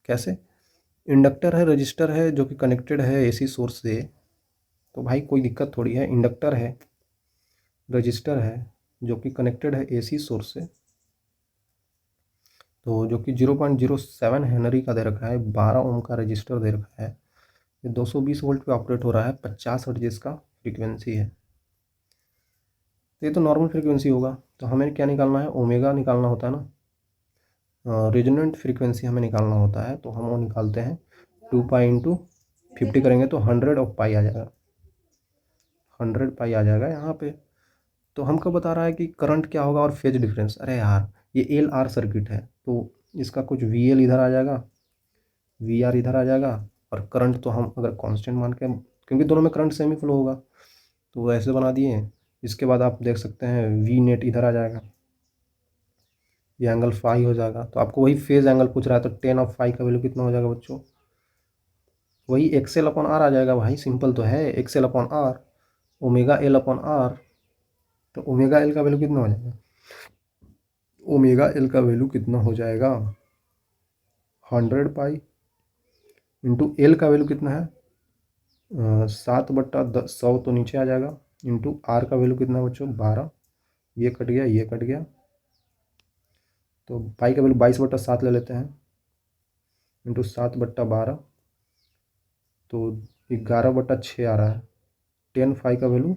कैसे? इंडक्टर है, रजिस्टर है, जो कि कनेक्टेड है एसी सोर्स से, तो भाई कोई दिक्कत थोड़ी है। इंडक्टर है, रजिस्टर है, जो कि कनेक्टेड है एसी सोर्स से, तो जो कि 0.07 हेनरी का दे रखा है, 12 ओम का रजिस्टर दे रखा है, ये 220 वोल्ट पे ऑपरेट हो रहा है, 50 हर्ट्ज इसका फ्रीक्वेंसी है। तो ये तो नॉर्मल फ्रीक्वेंसी होगा, तो हमें क्या निकालना है? ओमेगा निकालना होता है ना, रेजोनेंट फ्रीक्वेंसी हमें निकालना होता है, तो हम वो निकालते हैं 2 पाई इंटू 50 करेंगे तो 100 ऑफ पाई आ जाएगा, 100 पाई आ जाएगा यहाँ पे। तो हमको बता रहा है कि करंट क्या होगा और फेज डिफरेंस। अरे यार ये एल आर सर्किट है, तो इसका कुछ वी एल इधर आ जाएगा, वी आर इधर आ जाएगा, और करंट तो हम अगर कांस्टेंट मान के, क्योंकि दोनों में करंट सेम ही फ्लो होगा, तो वो ऐसे बना दिए। इसके बाद आप देख सकते हैं वी नेट इधर आ जाएगा, ये एंगल फाई हो जाएगा। तो आपको वही फेज एंगल पूछ रहा है, तो 10 ऑफ फाई का वैल्यू कितना हो जाएगा बच्चों? वही एक्सएल अपॉन आर आ जाएगा भाई, सिंपल तो है, XL upon R, omega L upon R. तो ओमेगा एल का वैल्यू कितना हो जाएगा? ओमेगा एल का वैल्यू कितना हो जाएगा? 100 पाई इंटू एल का वैल्यू कितना है? 7/10 तो नीचे आ जाएगा, इंटू आर का वैल्यू कितना है बच्चों? 12। ये कट गया, ये कट गया, तो पाई का वैल्यू 22/7 ले लेते हैं, इंटू 7/12, तो 11/6 आ रहा है। 10 फाई का वैल्यू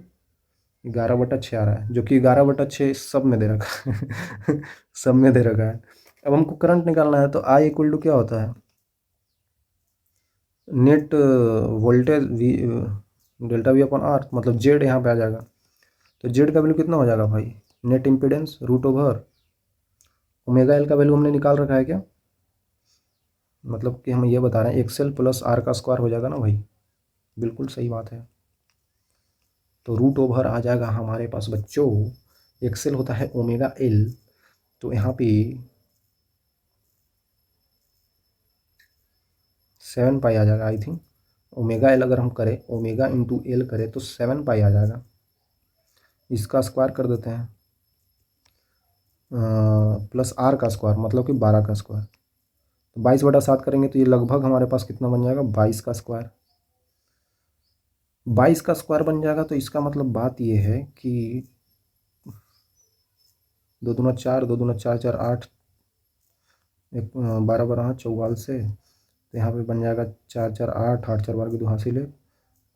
11/6 आ रहा है, जो कि 11/6 सब में दे रखा है। सब में दे रखा है। अब हमको करंट निकालना है, तो आई इक्वल टू क्या होता है? Net voltage V delta V upon R, मतलब जेड यहाँ पे आ जाएगा। तो जेड का वैल्यू कितना हो जाएगा भाई, net impedance root over omega L का वैल्यू हमने निकाल रखा है क्या, मतलब कि हम ये बता रहे हैं एक्सएल प्लस आर का स्क्वायर हो जाएगा ना भाई, बिल्कुल सही बात है। तो रूट ओवर आ जाएगा हमारे पास बच्चों, एक्सएल होता है ओमेगा एल, तो यहाँ पे 7 पाई आ जाएगा आई थिंक। ओमेगा एल अगर हम करें, ओमेगा इंटू एल करें तो 7 पाई आ जाएगा। इसका स्क्वायर कर देते हैं प्लस आर का स्क्वायर, मतलब कि 12 का स्क्वायर। तो 22/7 करेंगे तो ये लगभग हमारे पास कितना बन जाएगा, 22 का स्क्वायर। 22 का स्क्वायर बन जाएगा, तो इसका मतलब बात ये है कि 2 दूना 4, 2 दूना 4, 4 8, एक 12 12 44 से, तो यहाँ पे बन जाएगा 4 4 8, 8 4 12 की 2 हासिल है,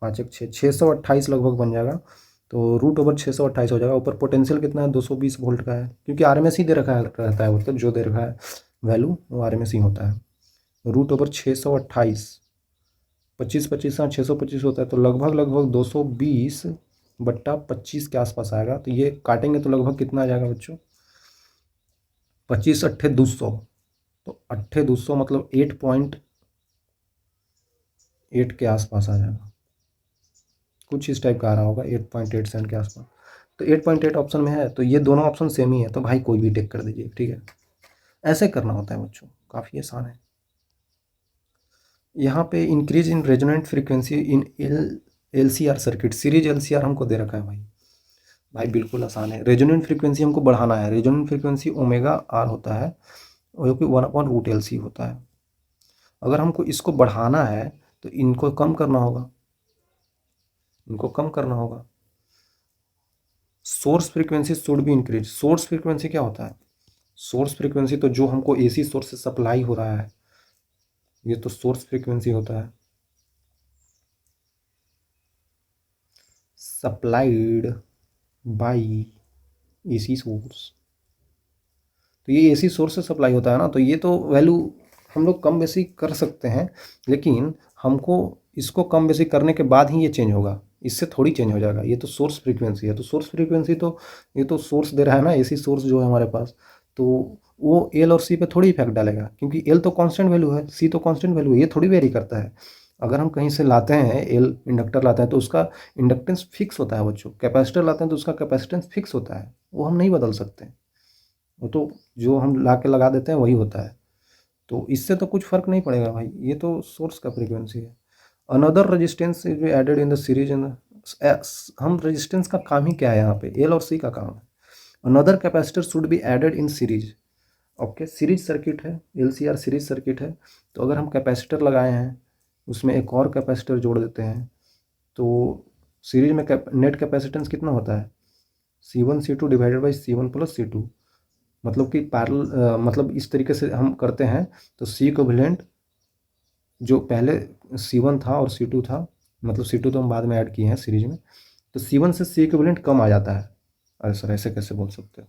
5 1 6, 628 लगभग बन जाएगा। तो रूट ओवर 628 हो जाएगा। ऊपर पोटेंशियल कितना है, 220 वोल्ट का है, क्योंकि आरएमएस ही दे रखा है, रहता है मतलब जो दे रखा है वैल्यू वो आरएमएस ही होता है। रूट ओवर 628, 25 25 हाँ 625 होता है, तो लगभग लगभग 220/25 के आसपास आएगा। तो ये काटेंगे तो लगभग कितना आ जाएगा बच्चों, 25 अट्ठे 200, तो अट्ठे 200 मतलब 8.8 के आसपास आ जाएगा, कुछ इस टाइप का आ रहा होगा, 8.87 के आसपास। तो 8.8 ऑप्शन में है, तो ये दोनों ऑप्शन सेम ही है, तो भाई कोई भी टिक कर दीजिए, ठीक है। ऐसे करना होता है बच्चों, काफ़ी आसान है। यहाँ पे increase in resonant frequency in L C R circuit, series L C R हमको दे रखा है भाई। भाई बिल्कुल आसान है, रेजोनेंट फ्रीक्वेंसी हमको बढ़ाना है। रेजोनेंट फ्रीक्वेंसी ओमेगा आर होता है, जो कि 1/√LC होता है। अगर हमको इसको बढ़ाना है तो इनको कम करना होगा, इनको कम करना होगा। Source frequency should be increase. Source frequency क्या होता है, सोर्स फ्रीक्वेंसी तो जो हमको एसी सोर्स से सप्लाई हो रहा है, ये तो सोर्स फ्रीक्वेंसी होता है, सप्लाइड बाई एसी सोर्स। तो ये एसी सोर्स से सप्लाई होता है ना, तो ये तो वैल्यू हम लोग कम बेसी कर सकते हैं, लेकिन हमको इसको कम बेसी करने के बाद ही ये चेंज होगा, इससे थोड़ी चेंज हो जाएगा। ये तो सोर्स फ्रीक्वेंसी है, तो सोर्स फ्रीक्वेंसी तो ये तो सोर्स दे रहा है ना, एसी सोर्स जो है हमारे पास, तो वो एल और सी पे थोड़ी इफेक्ट डालेगा, क्योंकि एल तो कांस्टेंट वैल्यू है, सी तो कांस्टेंट वैल्यू है, ये थोड़ी वेरी करता है। अगर हम कहीं से लाते हैं एल इंडक्टर लाते हैं तो उसका इंडक्टेंस फिक्स होता है बच्चों, कैपेसिटर लाते हैं तो उसका कैपेसिटेंस फिक्स होता है, वो हम नहीं बदल सकते, वो तो जो हम ला के लगा देते हैं वही होता है। तो इससे तो कुछ फर्क नहीं पड़ेगा भाई, ये तो सोर्स का फ्रीक्वेंसी है। Another resistance is be added in the series in हम रेजिस्टेंस का काम ही क्या है यहाँ पे, एल और सी का काम है। Another capacitor should be added in series. Okay, series circuit है, L C R series circuit है, तो अगर हम कैपेसिटर लगाए हैं उसमें एक और कैपेसिटर जोड़ देते हैं, तो सीरीज में नेट कैपेसिटेंस कितना होता है, C1 C2 divided by C1 plus C2, मतलब कि पैरेलल, मतलब इस तरीके से हम करते हैं तो सी इक्विवेलेंट जो पहले C1 था और C2 था, मतलब C2 तो हम बाद में ऐड किए हैं सीरीज में, तो C1 से सी इक्विवेलेंट कम आ जाता है। अरे सर ऐसे कैसे बोल सकते हो,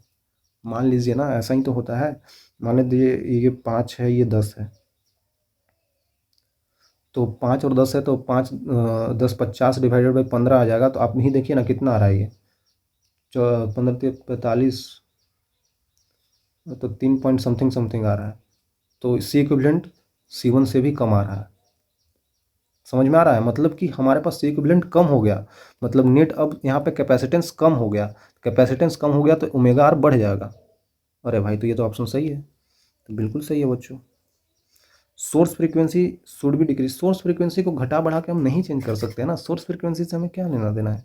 मान लीजिए ना ऐसा ही तो होता है। मान लीजिए ये 5 है, ये 10 है, तो 5 और 10 है, तो 5 10 50 डिवाइडेड बाई 15 आ जाएगा। तो आप ही देखिए ना कितना आ रहा है ये, 15 45, तो 3 पॉइंट समथिंग समथिंग आ रहा है। तो सी इक्विवेलेंट C1 से भी कम आ रहा है, समझ में आ रहा है, मतलब कि हमारे पास सी इक्विवेलेंट कम हो गया, मतलब नेट अब यहाँ पे कैपेसिटेंस कम हो गया, कैपेसिटेंस कम हो गया तो ओमेगा आर बढ़ जाएगा। अरे भाई तो ये तो ऑप्शन सही है, तो बिल्कुल सही है बच्चों। सोर्स फ्रीक्वेंसी शुड भी डिक्रीज, सोर्स फ्रीक्वेंसी को घटा बढ़ा के हम नहीं चेंज कर सकते हैं ना, सोर्स फ्रीक्वेंसी से हमें क्या लेना देना है,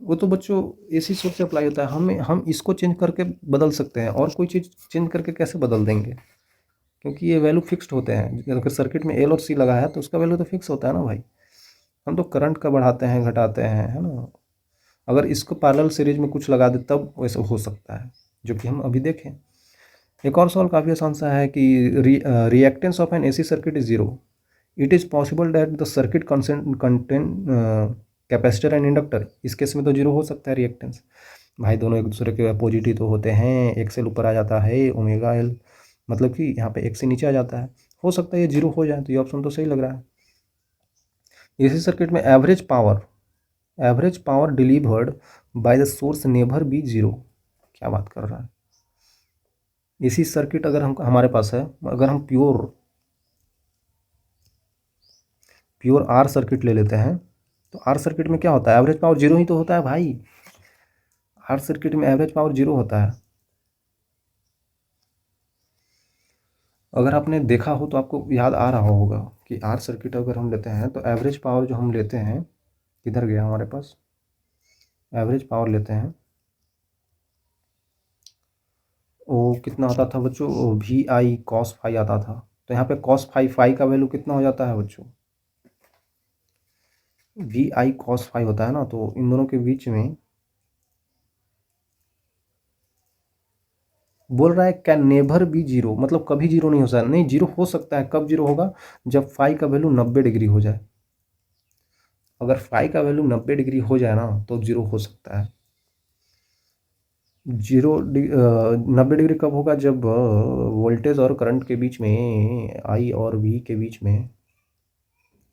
वो तो बच्चों एसी सोर्स से अप्लाई होता है, हम इसको चेंज करके बदल सकते हैं, और कोई चीज़ चेंज करके कैसे बदल देंगे, क्योंकि ये वैल्यू फिक्स्ड होते हैं। अगर सर्किट में एल और सी लगा है तो उसका वैल्यू तो फिक्स होता है ना भाई, हम तो करंट का बढ़ाते हैं घटाते हैं, है ना। अगर इसको पैरेलल सीरीज में कुछ लगा दे तब वैसे हो सकता है, जो कि हम अभी देखें। एक और सवाल काफ़ी आसान सा है कि reactance of N AC circuit is zero, it is possible that the circuit contain capacitor and inductor. इस केस में तो जीरो हो सकता है रिएक्टेंस, भाई दोनों एक दूसरे के अपोजिट तो होते हैं, एक से ऊपर आ जाता है ओमेगा एल, मतलब कि यहाँ पे एक से नीचे आ जाता है, हो सकता है ये जीरो हो जाए, तो ये ऑप्शन तो सही लग रहा है। एसी सर्किट में average power delivered by the source never be zero. क्या बात कर रहा है। एसी सर्किट अगर हम हमारे पास है, अगर हम प्योर आर सर्किट ले लेते हैं तो आर सर्किट में क्या होता है, एवरेज पावर जीरो ही तो होता है भाई। आर सर्किट में एवरेज पावर जीरो होता है। अगर आपने देखा हो तो आपको याद आ रहा होगा कि आर सर्किट अगर हम लेते हैं तो एवरेज पावर जो हम लेते हैं, किधर गया हमारे पास, एवरेज पावर लेते हैं, वो कितना आता था बच्चों, वी आई कॉस फाई आता था। तो यहाँ पे कॉस फाई का वैल्यू कितना हो जाता है बच्चों, वी आई कॉस फाई होता है ना। तो इन दोनों के बीच में बोल रहा है कैन नेवर बी जीरो, मतलब कभी जीरो नहीं हो सकता। नहीं, जीरो हो सकता है। कब जीरो होगा, जब फाई का वैल्यू 90 डिग्री हो जाए। अगर फाई का वैल्यू 90 डिग्री हो जाए ना तो जीरो हो सकता है। 90 डिग्री कब होगा, जब वोल्टेज और करंट के बीच में, आई और वी के बीच में,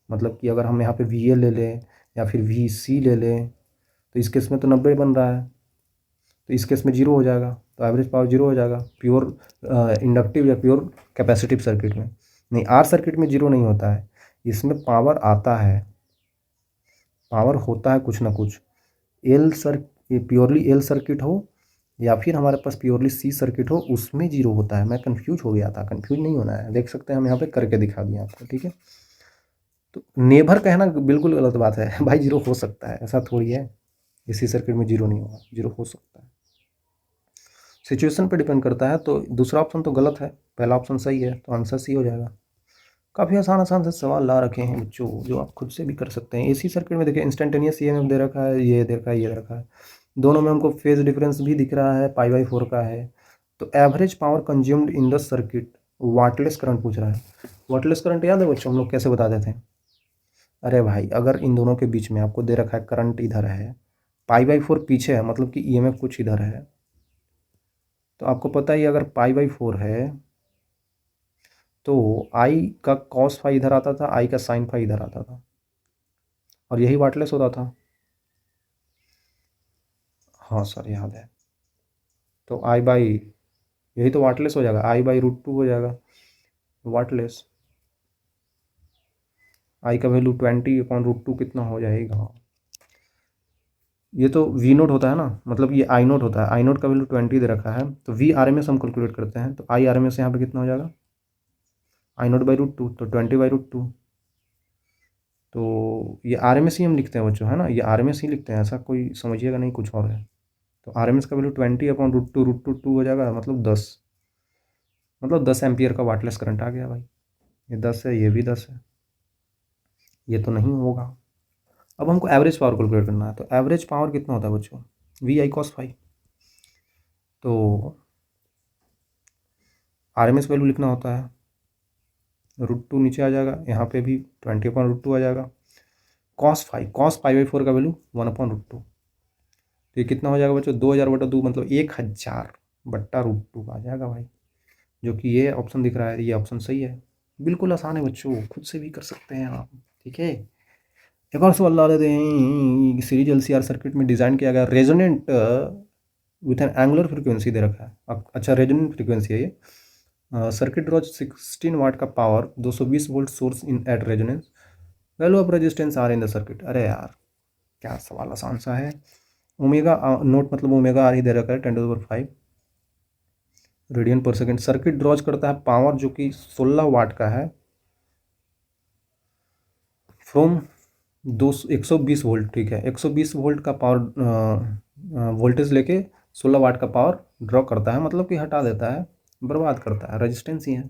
मतलब कि अगर हम यहाँ पे वी ए ले लें या फिर वी सी ले लें तो इस केस में तो 90 बन रहा है, तो इस केस में जीरो हो जाएगा। तो एवरेज पावर जीरो हो जाएगा प्योर इंडक्टिव या प्योर कैपेसिटिव सर्किट में। नहीं, आर सर्किट में जीरो नहीं होता है, इसमें पावर आता है, पावर होता है कुछ ना कुछ। L sir purely L circuit हो या फिर हमारे पास प्योरली सी सर्किट हो, उसमें जीरो होता है। मैं कंफ्यूज हो गया था, कंफ्यूज नहीं होना है, देख सकते हैं हम यहाँ पे करके दिखा दिया आपको, ठीक है। तो नेभर कहना बिल्कुल गलत बात है भाई, जीरो हो सकता है, ऐसा थोड़ी है। इसी सर्किट में जीरो नहीं होगा, जीरो हो सकता है, सिचुएशन पे डिपेंड करता है। तो दूसरा ऑप्शन तो गलत है, पहला ऑप्शन सही है, तो आंसर सी हो जाएगा। काफ़ी आसान आसान से सवाल ला रखे हैं बच्चों, जो आप खुद से भी कर सकते हैं। एसी सर्किट में देखिए इंस्टेंटेनियस ईएमएफ दे रखा है, ये दे रखा है, ये दे रखा है। दोनों में हमको फेज डिफरेंस भी दिख रहा है, पाई/4 का है। तो average power consumed in the circuit, wattless current पूछ रहा है। वाटलेस करंट याद है बच्चों, हम लोग कैसे बताते थे। अरे भाई, अगर इन दोनों के बीच में आपको दे रखा है करंट इधर है, पाई/4 पीछे है, मतलब कि ईएमएफ कुछ इधर है, तो आपको पता ही अगर पाई/4 है तो आई का कॉस फाई इधर आता था, आई का साइन फाई इधर आता था, और यही वाटलेस होता था। हाँ सर, याद है। तो आई बाई, यही तो वाटलेस हो जाएगा, आई/√2 हो जाएगा वाटलेस। आई का वैल्यू 20/√2 कितना हो जाएगा, ये तो वी नोट होता है ना, मतलब ये आई नोट होता है। आई नोट का वैल्यू 20 दे रखा है, तो वी आर एम एस हम कैलकुलेट करते हैं, तो आई आर एम एस यहाँ पे कितना हो जाएगा, आई नोट/√2, तो 20/√2। तो ये आर एम एस ही हम लिखते हैं बच्चों, है ना, ये आर एम एस ही लिखते हैं, ऐसा कोई समझिएगा नहीं कुछ और है। तो आर एम एस का वैल्यू 20/√2, √2 हो जाएगा, मतलब 10, मतलब 10 एम्पियर का वाटलेस करंट आ गया भाई। ये 10 है, ये भी 10 है, ये तो नहीं होगा। अब हमको एवरेज पावर कैलकुलेट करना है, तो एवरेज पावर कितना होता है बच्चों, वी आई कॉस फाई। तो आर एम एस वैल्यू लिखना होता है, √2 नीचे आ जाएगा, यहाँ पे भी 20/√2 आ जाएगा। कॉस पाई/4 का वैल्यू 1/√2, तो ये कितना हो जाएगा बच्चों, 2000/2, मतलब 1000/√2 आ जाएगा भाई, जो कि ये ऑप्शन दिख रहा है, ये ऑप्शन सही है। बिल्कुल आसान है बच्चों, खुद से भी कर सकते हैं आप, ठीक है। एक और सवाल ला लेते हैं। सीरीज एलसीआर सर्किट में डिज़ाइन किया गया resonant with an angular frequency दे रखा है। अच्छा, रेजोनेंट फ्रीक्वेंसी है ये। सर्किट ड्रॉज 16 वाट का power, 220 volt source in at resonance, value of resistance R in the circuit. अरे यार, क्या सवाल आसान सा है। ओमेगा नोट, मतलब ओमेगा आर ही दे रखा है, 10⁵ रेडियन पर सेकेंड। सर्किट ड्रॉज करता है पावर जो कि 16 वाट का है, फ्रॉम 120 वोल्ट, ठीक है, 120 वोल्ट का पावर वोल्टेज लेके 16 वाट का पावर ड्रॉ करता है, मतलब कि हटा देता है, बर्बाद करता है, रेजिस्टेंस ही है।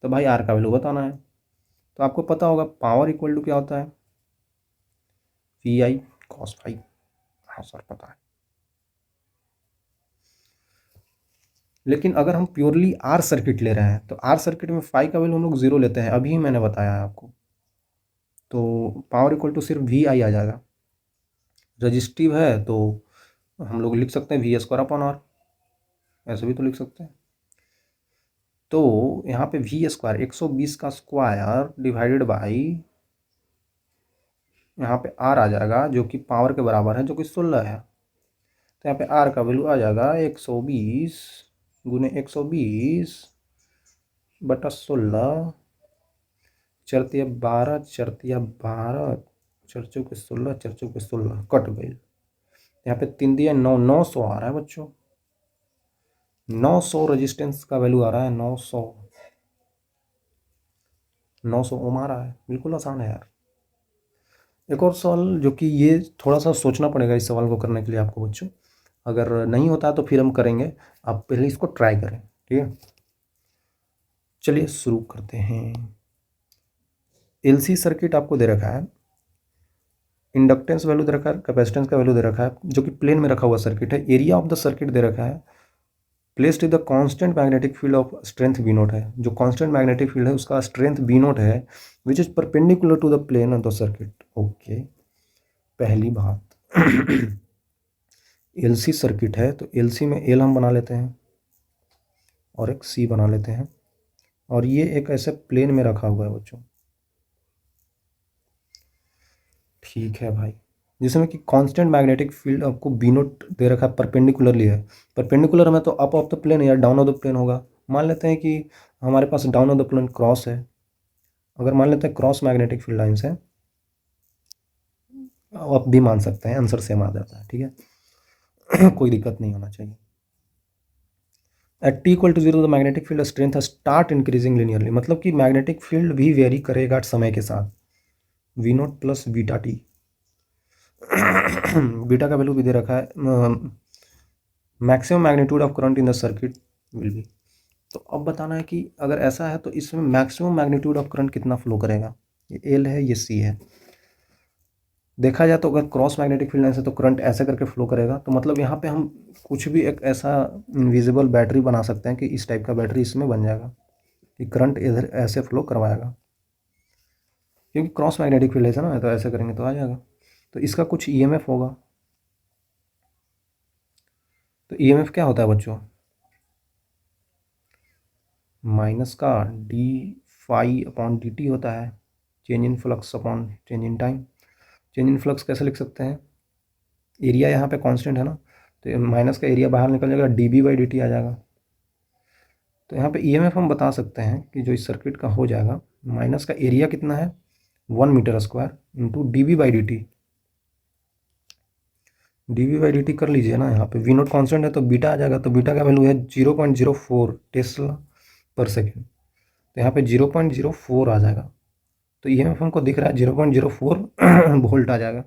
तो भाई आर का वैल्यू बताना है। तो आपको पता होगा पावर इक्वल टू क्या होता है, वी आई कॉस फाई। हाँ सर, पता है। लेकिन अगर हम प्योरली आर सर्किट ले रहे हैं तो आर सर्किट में फाई का वैल्यू हम लोग जीरो लेते हैं, अभी ही मैंने बताया है आपको। तो पावर इक्वल टू सिर्फ वी आई आ जाएगा। रजिस्टिव है तो हम लोग लिख सकते हैं V²/R, ऐसे भी तो लिख सकते हैं। तो यहाँ पे V², 120 का स्क्वायर डिवाइडेड बाई यहाँ पे आर आ जाएगा जो कि पावर के बराबर है, जो कि 16 है। तो यहाँ पे आर का वैल्यू आ जाएगा 120 गुने 120 बटा 16, चरतिया 12, चरतिया 12, चरचों के 16, चरचों के 16 कट गई। यहाँ पे 3 दिया 9, 900 आ रहा है बच्चों। 900 रेजिस्टेंस का वैल्यू आ रहा है, 900 ओम आ रहा है। बिल्कुल आसान है यार। एक और सवाल जो कि ये थोड़ा सा सोचना पड़ेगा इस सवाल को करने के लिए आपको बच्चों, अगर नहीं होता है तो फिर हम करेंगे, आप पहले इसको ट्राई करें, ठीक है। चलिए शुरू करते हैं। एलसी सर्किट आपको दे रखा है, इंडक्टेंस वैल्यू दे रखा है, कैपेसिटेंस का वैल्यू दे रखा है, जो कि प्लेन में रखा हुआ सर्किट है। एरिया ऑफ द सर्किट दे रखा है, placed in the constant magnetic field of strength B naught है, जो कांस्टेंट मैग्नेटिक फील्ड है उसका स्ट्रेंथ बी नोट है, which is perpendicular to the plane of the circuit. Okay, पहली बात एलसी सर्किट है तो एलसी में एल हम बना लेते हैं और एक सी बना लेते हैं, और ये एक ऐसे प्लेन में रखा हुआ है बच्चों, ठीक है भाई। जिसमें कि कांस्टेंट मैग्नेटिक फील्ड आपको बी नोट दे रखा है, परपेंडिकुलरली है। परपेंडिकुलर में तो अप ऑफ द प्लेन या डाउन ऑफ द प्लेन होगा। मान लेते हैं कि हमारे पास down of the plane cross है, अगर मान लेते हैं क्रॉस मैग्नेटिक फील्ड लाइन्स है, आप भी मान सकते हैं, आंसर सेम आ जाता है, ठीक है। कोई दिक्कत नहीं होना चाहिए। At T equal to 0 the magnetic field strength start increasing linearly, मतलब कि मैग्नेटिक फील्ड भी वेरी करेगा समय के साथ। V naught plus beta T, beta का वैल्यू भी दे रखा है, maximum magnitude of current in the circuit will be. तो अब बताना है कि अगर ऐसा है तो इसमें मैक्सिमम मैग्नीट्यूड ऑफ करंट कितना फ्लो करेगा। ये एल है, ये सी है। देखा जाए तो अगर क्रॉस मैग्नेटिक फील्ड लाइन से तो करंट ऐसे करके फ्लो करेगा, तो मतलब यहाँ पे हम कुछ भी एक ऐसा इनविजिबल बैटरी बना सकते हैं कि इस टाइप का बैटरी इसमें बन जाएगा कि करंट इधर ऐसे फ्लो करवाएगा, क्योंकि क्रॉस मैग्नेटिक फील्ड है ना, तो ऐसे करेंगे तो आ जाएगा। तो इसका कुछ ईएमएफ होगा। तो ईएमएफ क्या होता है बच्चों, माइनस का D phi upon D T होता है, change in flux upon change in time. Change in flux कैसे लिख सकते हैं, एरिया यहाँ पे कांस्टेंट है ना, तो माइनस का एरिया बाहर निकल जाएगा, D B by D T आ जाएगा। तो यहाँ पे ईएमएफ हम बता सकते हैं कि जो इस सर्किट का हो जाएगा, माइनस का एरिया कितना है 1 meter square into D B by D T. D V by D T कर लीजिए ना, यहाँ पे वी नोट कॉन्स्टेंट है तो बीटा आ जाएगा, तो बीटा का वैल्यू है 0.04 टेस्ला पर सेकेंड, तो यहाँ पे 0.04 आ जाएगा। तो ईएमएफ हमको दिख रहा है 0.04 वोल्ट आ जाएगा।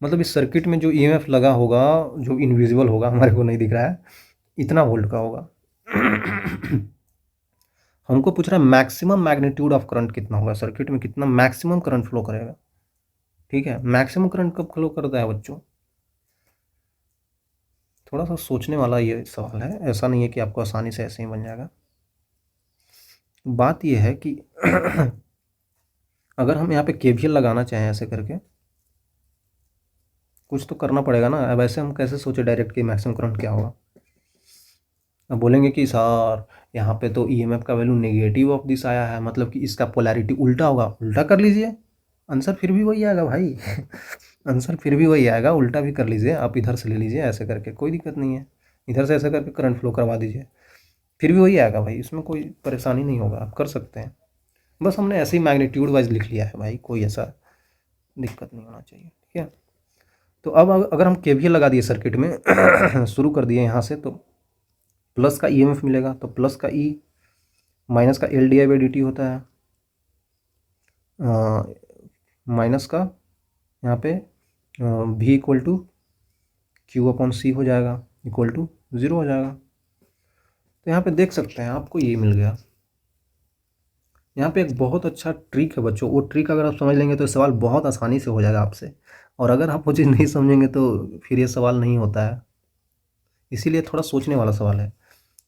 मतलब इस सर्किट में जो ईएमएफ लगा होगा, जो इनविजिबल होगा, हमारे को नहीं दिख रहा है, इतना वोल्ट का होगा। हमको पूछ रहा है मैक्सिमम मैग्नीट्यूड ऑफ करंट कितना होगा, सर्किट में कितना मैक्सिमम करंट फ्लो करेगा, ठीक है। मैक्सिमम करंट कब फ्लो करता है बच्चों, थोड़ा सा सोचने वाला ये सवाल है, ऐसा नहीं है कि आपको आसानी से ऐसे ही बन जाएगा। बात यह है कि अगर हम यहाँ पे केवीएल लगाना चाहें ऐसे करके, कुछ तो करना पड़ेगा ना। अब ऐसे हम कैसे सोचे डायरेक्ट कि मैक्सिमम करंट क्या होगा। अब बोलेंगे कि सर यहाँ पे तो ईएमएफ का वैल्यू नेगेटिव ऑफ दिस आया है, मतलब कि इसका पोलैरिटी उल्टा होगा। उल्टा कर लीजिए, आंसर फिर भी वही आएगा भाई। आंसर फिर भी वही आएगा, उल्टा भी कर लीजिए, आप इधर से ले लीजिए ऐसे करके, कोई दिक्कत नहीं है। इधर से ऐसे करके करंट फ्लो करवा दीजिए, फिर भी वही आएगा भाई, इसमें कोई परेशानी नहीं होगा, आप कर सकते हैं। बस हमने ऐसे ही मैग्नीट्यूड वाइज लिख लिया है भाई, कोई ऐसा दिक्कत नहीं होना चाहिए, ठीक है। तो अब अगर हम केवीएल लगा दिए सर्किट में, शुरू कर दिए यहाँ से, तो प्लस का ईएमएफ मिलेगा, तो प्लस का ई माइनस का L D I by D T होता है, माइनस का यहाँ पे भी इक्वल टू क्यू अपॉन सी हो जाएगा, इक्वल टू 0 हो जाएगा। तो यहाँ पे देख सकते हैं आपको ये मिल गया। यहाँ पे एक बहुत अच्छा ट्रिक है बच्चों, वो ट्रिक अगर आप समझ लेंगे तो सवाल बहुत आसानी से हो जाएगा आपसे, और अगर आप वो चीज़ नहीं समझेंगे तो फिर ये सवाल नहीं होता है। इसीलिए थोड़ा सोचने वाला सवाल है,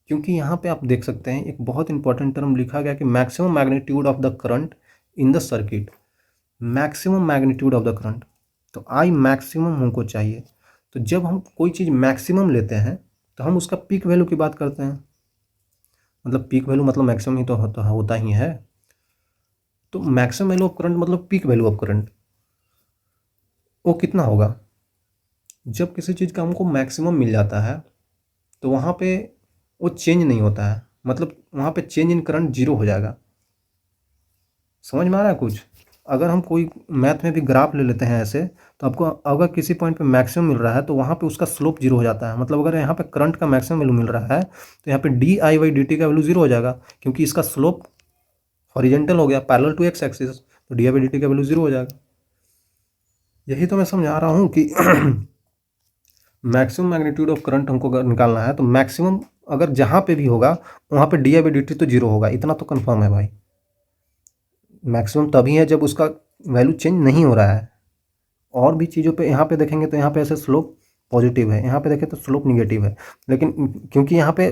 क्योंकि यहाँ पे आप देख सकते हैं एक बहुत इंपॉर्टेंट टर्म लिखा गया कि maximum magnitude of the current in the circuit. Maximum magnitude of the current, तो आई मैक्सिमम हमको चाहिए। तो जब हम कोई चीज़ मैक्सिमम लेते हैं तो हम उसका पीक वैल्यू की बात करते हैं, मतलब पीक वैल्यू मतलब मैक्सिमम ही तो होता ही है। तो मैक्सिमम वैल्यू ऑफ करंट मतलब पीक वैल्यू ऑफ करंट। वो कितना होगा? जब किसी चीज़ का हमको मैक्सिमम मिल जाता है तो वहाँ पे वो चेंज नहीं होता है, मतलब वहाँ पे चेंज इन करंट जीरो हो जाएगा। समझ में आ रहा है कुछ? अगर हम कोई मैथ में भी ग्राफ ले लेते हैं ऐसे, तो आपको अगर किसी पॉइंट पे मैक्सिमम मिल रहा है तो वहाँ पे उसका स्लोप जीरो हो जाता है। मतलब अगर यहाँ पे करंट का मैक्सिमम वैल्यू मिल रहा है तो यहाँ पे D I by D T का वैल्यू जीरो हो जाएगा, क्योंकि इसका स्लोप हॉरिजेंटल हो गया, पैरेलल टू एक्स एक्सिस, तो D I by D T का वैल्यू जीरो हो जाएगा। यही तो मैं समझा रहा हूँ कि मैक्सिमम मैग्नीट्यूड ऑफ करंट हमको अगर निकालना है तो मैक्सिमम अगर जहाँ पे भी होगा वहाँ पे D I by D T तो जीरो होगा, इतना तो कन्फर्म है भाई। मैक्सिमम तभी है जब उसका वैल्यू चेंज नहीं हो रहा है। और भी चीज़ों पे यहाँ पे देखेंगे तो यहाँ पे ऐसे स्लोप पॉजिटिव है, यहाँ पे देखें तो स्लोप निगेटिव है, लेकिन क्योंकि यहाँ पे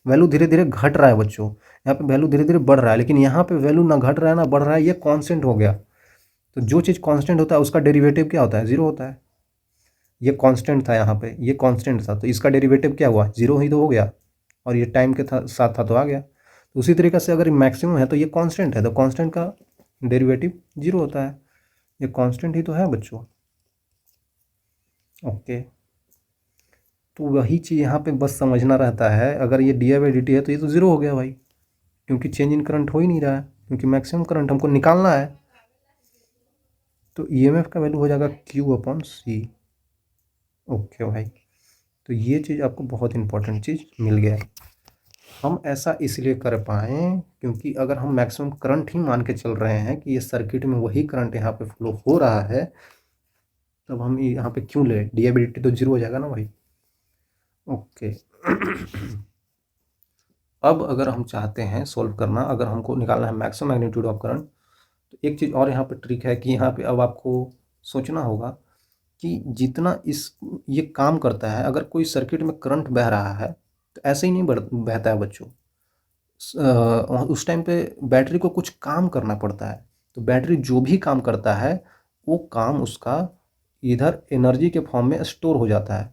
वैल्यू धीरे धीरे घट रहा है बच्चों, यहाँ पे वैल्यू धीरे धीरे बढ़ रहा है, लेकिन यहाँ पे वैल्यू ना घट रहा है ना बढ़ रहा है, ये कांस्टेंट हो गया। तो जो चीज़ कांस्टेंट होता है उसका डेरिवेटिव क्या होता है? जीरो होता है। ये कांस्टेंट था, यहाँ पे ये कांस्टेंट था, तो इसका डेरिवेटिव क्या हुआ? जीरो ही तो हो गया, और ये टाइम के साथ था तो आ गया। तो उसी तरीके से अगर मैक्सिमम है तो ये कांस्टेंट है, तो कांस्टेंट का डेरिवेटिव जीरो होता है। ये कांस्टेंट ही तो है बच्चों। ओके, तो वही चीज़ यहाँ पे बस समझना रहता है। अगर ये D I by D T है तो ये तो ज़ीरो हो गया भाई, क्योंकि चेंज इन करंट हो ही नहीं रहा है, क्योंकि मैक्सिमम करंट हमको निकालना है। तो ई एम एफ का वैल्यू हो जाएगा क्यू अपॉन सी। ओके भाई, तो ये चीज़ आपको बहुत इंपॉर्टेंट चीज़ मिल गया है। हम ऐसा इसलिए कर पाएँ क्योंकि अगर हम मैक्सिमम करंट ही मान के चल रहे हैं कि ये सर्किट में वही करंट यहाँ पे फ्लो हो रहा है, तब हम यहाँ पे क्यों ले? D I by D T तो जीरो हो जाएगा ना भाई। ओके अब अगर हम चाहते हैं सॉल्व करना, अगर हमको निकालना है मैक्सिमम मैग्नीट्यूड ऑफ करंट, तो एक चीज़ और यहाँ पे ट्रिक है कि यहाँ पे अब आपको सोचना होगा कि जितना इस ये काम करता है, अगर कोई सर्किट में करंट बह रहा है तो ऐसे ही नहीं बहता है बच्चों। उस टाइम पे बैटरी को कुछ काम करना पड़ता है, तो बैटरी जो भी काम करता है वो काम उसका इधर एनर्जी के फॉर्म में स्टोर हो जाता है।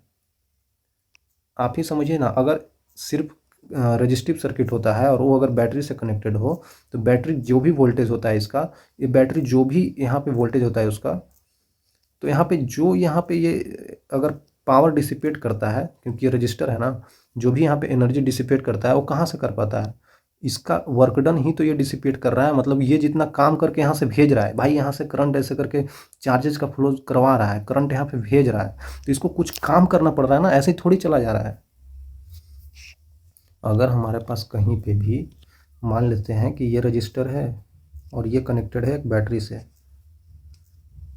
आप ही समझिए ना, अगर सिर्फ रजिस्टिव सर्किट होता है और वो अगर बैटरी से कनेक्टेड हो, तो बैटरी जो भी वोल्टेज होता है इसका, ये बैटरी जो भी यहाँ पे वोल्टेज होता है उसका, तो यहाँ पे ये अगर पावर डिसिपेट करता है, क्योंकि ये रजिस्टर है ना, जो भी यहाँ पे एनर्जी डिसिपेट करता है वो कहाँ से कर पाता है? इसका वर्क डन ही तो ये डिसिपेट कर रहा है। मतलब ये जितना काम करके यहाँ से भेज रहा है भाई, यहाँ से करंट ऐसे करके चार्जेस का फ्लो करवा रहा है, करंट यहाँ पे भेज रहा है, तो इसको कुछ काम करना पड़ रहा है ना, ऐसे ही थोड़ी चला जा रहा है। अगर हमारे पास कहीं पे भी मान लेते हैं कि ये रजिस्टर है और ये कनेक्टेड है एक बैटरी से,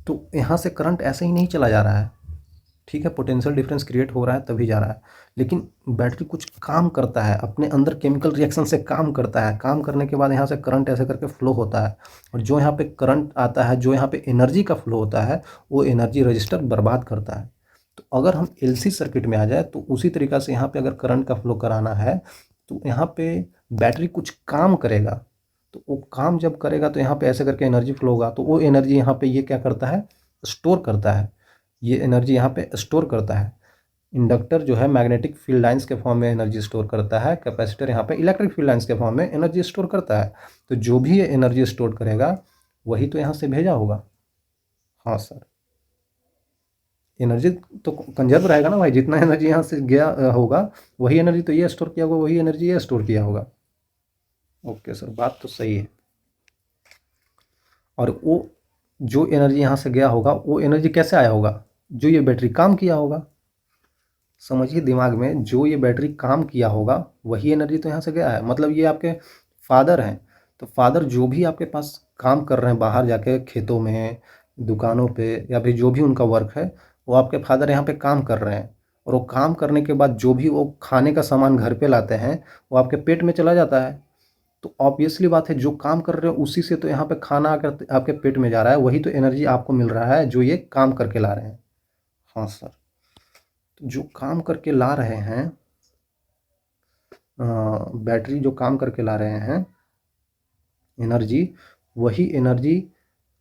तो यहाँ से करंट ऐसे ही नहीं चला जा रहा है, ठीक है, पोटेंशियल डिफरेंस क्रिएट हो रहा है तभी जा रहा है, लेकिन बैटरी कुछ काम करता है, अपने अंदर केमिकल रिएक्शन से काम करता है, काम करने के बाद यहाँ से करंट ऐसे करके फ्लो होता है, और जो यहाँ पे करंट आता है, जो यहाँ पे एनर्जी का फ्लो होता है, वो एनर्जी रजिस्टर बर्बाद करता है। तो अगर हम एलसी सर्किट में आ जाए तो उसी तरीक़ा से यहाँ पे अगर करंट का फ्लो कराना है तो यहाँ पे बैटरी कुछ काम करेगा, तो वो काम जब करेगा तो यहाँ पे ऐसे करके एनर्जी फ्लो होगा, तो वो एनर्जी यहाँ पे ये क्या करता है? स्टोर करता है। ये एनर्जी यहाँ पे स्टोर करता है। इंडक्टर जो है मैग्नेटिक फील्ड लाइंस के फॉर्म में एनर्जी स्टोर करता है, कैपेसिटर यहाँ पे इलेक्ट्रिक फील्ड लाइंस के फॉर्म में एनर्जी स्टोर करता है। तो जो भी ये एनर्जी स्टोर करेगा वही तो यहाँ से भेजा होगा। हाँ सर, एनर्जी तो कंजर्व रहेगा ना भाई, जितना एनर्जी यहाँ से गया होगा वही एनर्जी तो ये स्टोर किया होगा, वही एनर्जी ये स्टोर किया होगा। ओके सर, बात तो सही है। और वो जो एनर्जी यहाँ से गया होगा वो एनर्जी कैसे आया होगा? जो ये बैटरी काम किया होगा। समझिए दिमाग में, जो ये बैटरी काम किया होगा वही एनर्जी तो यहाँ से गया है। मतलब ये आपके फादर हैं, तो फादर जो भी आपके पास काम कर रहे हैं बाहर जाके खेतों में, दुकानों पे, या फिर जो भी उनका वर्क है, वो आपके फादर यहाँ पे काम कर रहे हैं, और वो काम करने के बाद जो भी वो खाने का सामान घर पे लाते हैं वो आपके पेट में चला जाता है। तो ऑब्वियसली बात है, जो काम कर रहे हो उसी से तो यहाँ पे खाना आकर आपके पेट में जा रहा है, वही तो एनर्जी आपको मिल रहा है जो ये काम करके ला रहे हैं। हाँ सर, तो जो काम करके ला रहे हैं, बैटरी जो काम करके ला रहे हैं एनर्जी, वही एनर्जी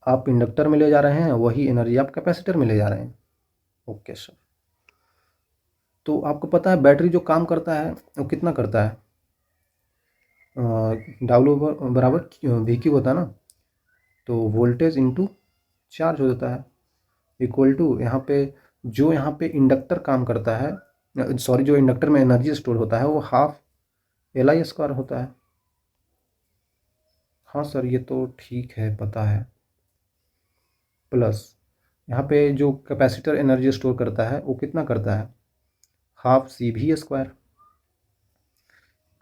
आप इंडक्टर में ले जा रहे हैं, वही एनर्जी आप कैपेसिटर में ले जा रहे हैं। ओके सर, तो आपको पता है बैटरी जो काम करता है वो कितना करता है? डब्ल्यू बराबर वी क्यू होता है ना, तो वोल्टेज इंटू चार्ज हो जाता है। इक्वल टू यहाँ पे जो यहाँ पे इंडक्टर काम करता है, सॉरी जो इंडक्टर में एनर्जी स्टोर होता है वो हाफ LI² होता है। हाँ सर ये तो ठीक है, पता है। प्लस यहाँ पे जो कैपेसिटर एनर्जी स्टोर करता है वो कितना करता है, हाफ CV²।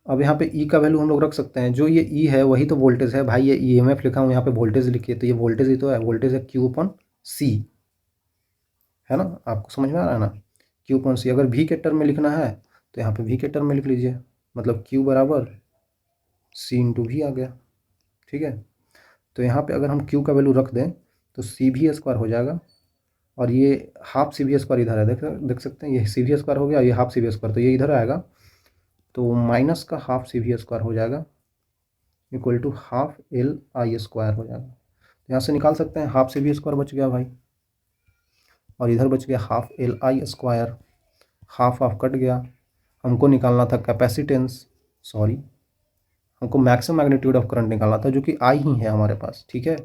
अब यहाँ पे E का वैल्यू हम लोग रख सकते हैं, जो ये E है वही तो वोल्टेज है भाई, ये EMF लिखा हूँ यहाँ पे वोल्टेज लिखिए, तो ये वोल्टेज ही तो है, वोल्टेज है Q/C, है ना। आपको समझ में आ रहा है ना, Q/C। अगर V के टर्म में लिखना है तो यहाँ पे V के टर्म में लिख लीजिए, मतलब Q बराबर C/V आ गया, ठीक है। तो यहाँ पे अगर हम Q का वैल्यू रख दें तो CV² हो जाएगा, और ये हाफ CV² इधर है, देख सकते हैं, ये CV² हो गया, ये हाफ CV², तो ये इधर आएगा, तो माइनस का हाफ CV² हो जाएगा, इक्वल टू हाफ LI² हो जाएगा। तो यहाँ से निकाल सकते हैं, हाफ CV² बच गया भाई, और इधर बच गया half LI², half half cut गया। हमको निकालना था कैपेसिटेंस, सॉरी हमको मैक्सिमम मैग्नीट्यूड ऑफ करंट निकालना था, जो कि I ही है हमारे पास, ठीक है।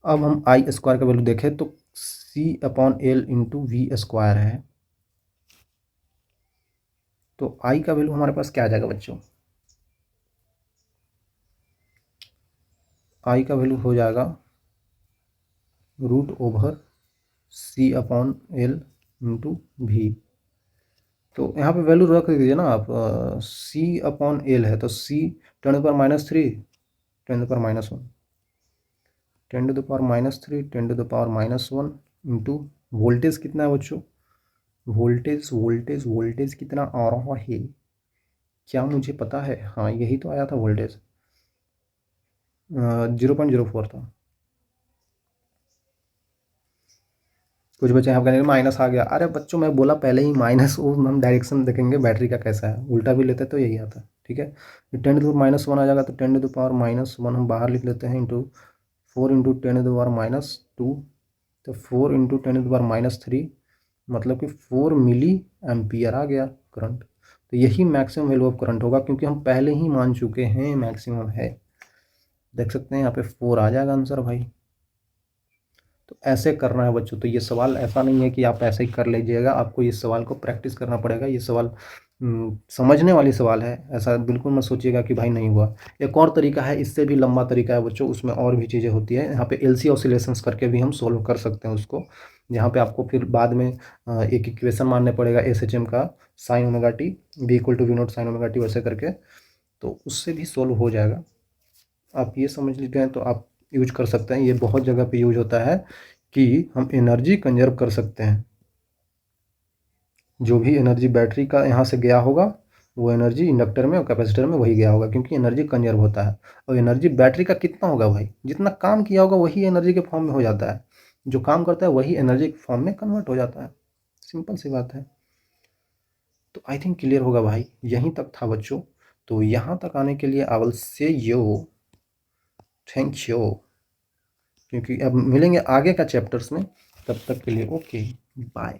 अब हम I² का वैल्यू देखें तो C/L × V² है, तो I का वैल्यू हमारे पास क्या आ जाएगा बच्चों, I का वैल्यू हो जाएगा √C/L × V। तो यहाँ पे वैल्यू रख दीजिए ना आप, C/L है तो C 10⁻³ 10⁻⁻1, 10⁻³ 10⁻⁻1 इंटू वोल्टेज कितना है बच्चों, वोल्टेज कितना आ रहा है, क्या मुझे पता है, हाँ यही तो आया था वोल्टेज, 0.04 था। कुछ बच्चे यहाँ कहने माइनस आ गया, अरे बच्चों मैं बोला पहले ही माइनस, वो हम डायरेक्शन देखेंगे बैटरी का कैसा है, उल्टा भी लेते तो यही आता है, ठीक है। 10⁻⁻1 आ जाएगा, तो 10⁻⁻1 हम बाहर लिख लेते हैं, इंटू 4 × 10⁻², तो 4 × 10⁻³ मतलब कि 4 मिली एम्पियर आ गया करंट। तो यही मैक्सिमम वैल्यू ऑफ करंट होगा, क्योंकि हम पहले ही मान चुके हैं मैक्सिमम है, देख सकते हैं यहाँ पे 4 आ जाएगा आंसर भाई। तो ऐसे करना है बच्चों, तो ये सवाल ऐसा नहीं है कि आप ऐसे ही कर लीजिएगा, आपको इस सवाल को प्रैक्टिस करना पड़ेगा। ये सवाल समझने वाली सवाल है, ऐसा बिल्कुल मत सोचिएगा कि भाई नहीं हुआ। एक और तरीका है, इससे भी लंबा तरीका है बच्चों, उसमें और भी चीज़ें होती है, यहाँ पे LC ऑसिलेशंस करके भी हम सोल्व कर सकते हैं उसको, जहाँ पे आपको फिर बाद में एक इक्वेशन मानने पड़ेगा SHM का sin ωt V = V0 sin ωt वैसे करके, तो उससे भी सोल्व हो जाएगा। आप ये समझ लीजिए तो आप यूज कर सकते हैं, ये बहुत जगह पे यूज होता है कि हम एनर्जी कंजर्व कर सकते हैं। जो भी एनर्जी बैटरी का यहाँ से गया होगा वो एनर्जी इंडक्टर में और कैपेसिटर में वही गया होगा, क्योंकि एनर्जी कंजर्व होता है। और एनर्जी बैटरी का कितना होगा भाई, जितना काम किया होगा वही एनर्जी के फॉर्म में हो जाता है, जो काम करता है वही एनर्जी के फॉर्म में कन्वर्ट हो जाता है, सिंपल सी बात है। तो आई थिंक क्लियर होगा भाई, यहीं तक था बच्चों। तो यहाँ तक आने के लिए I will say you thank you, क्योंकि अब मिलेंगे आगे का चैप्टर्स में, तब तक के लिए ओके बाय।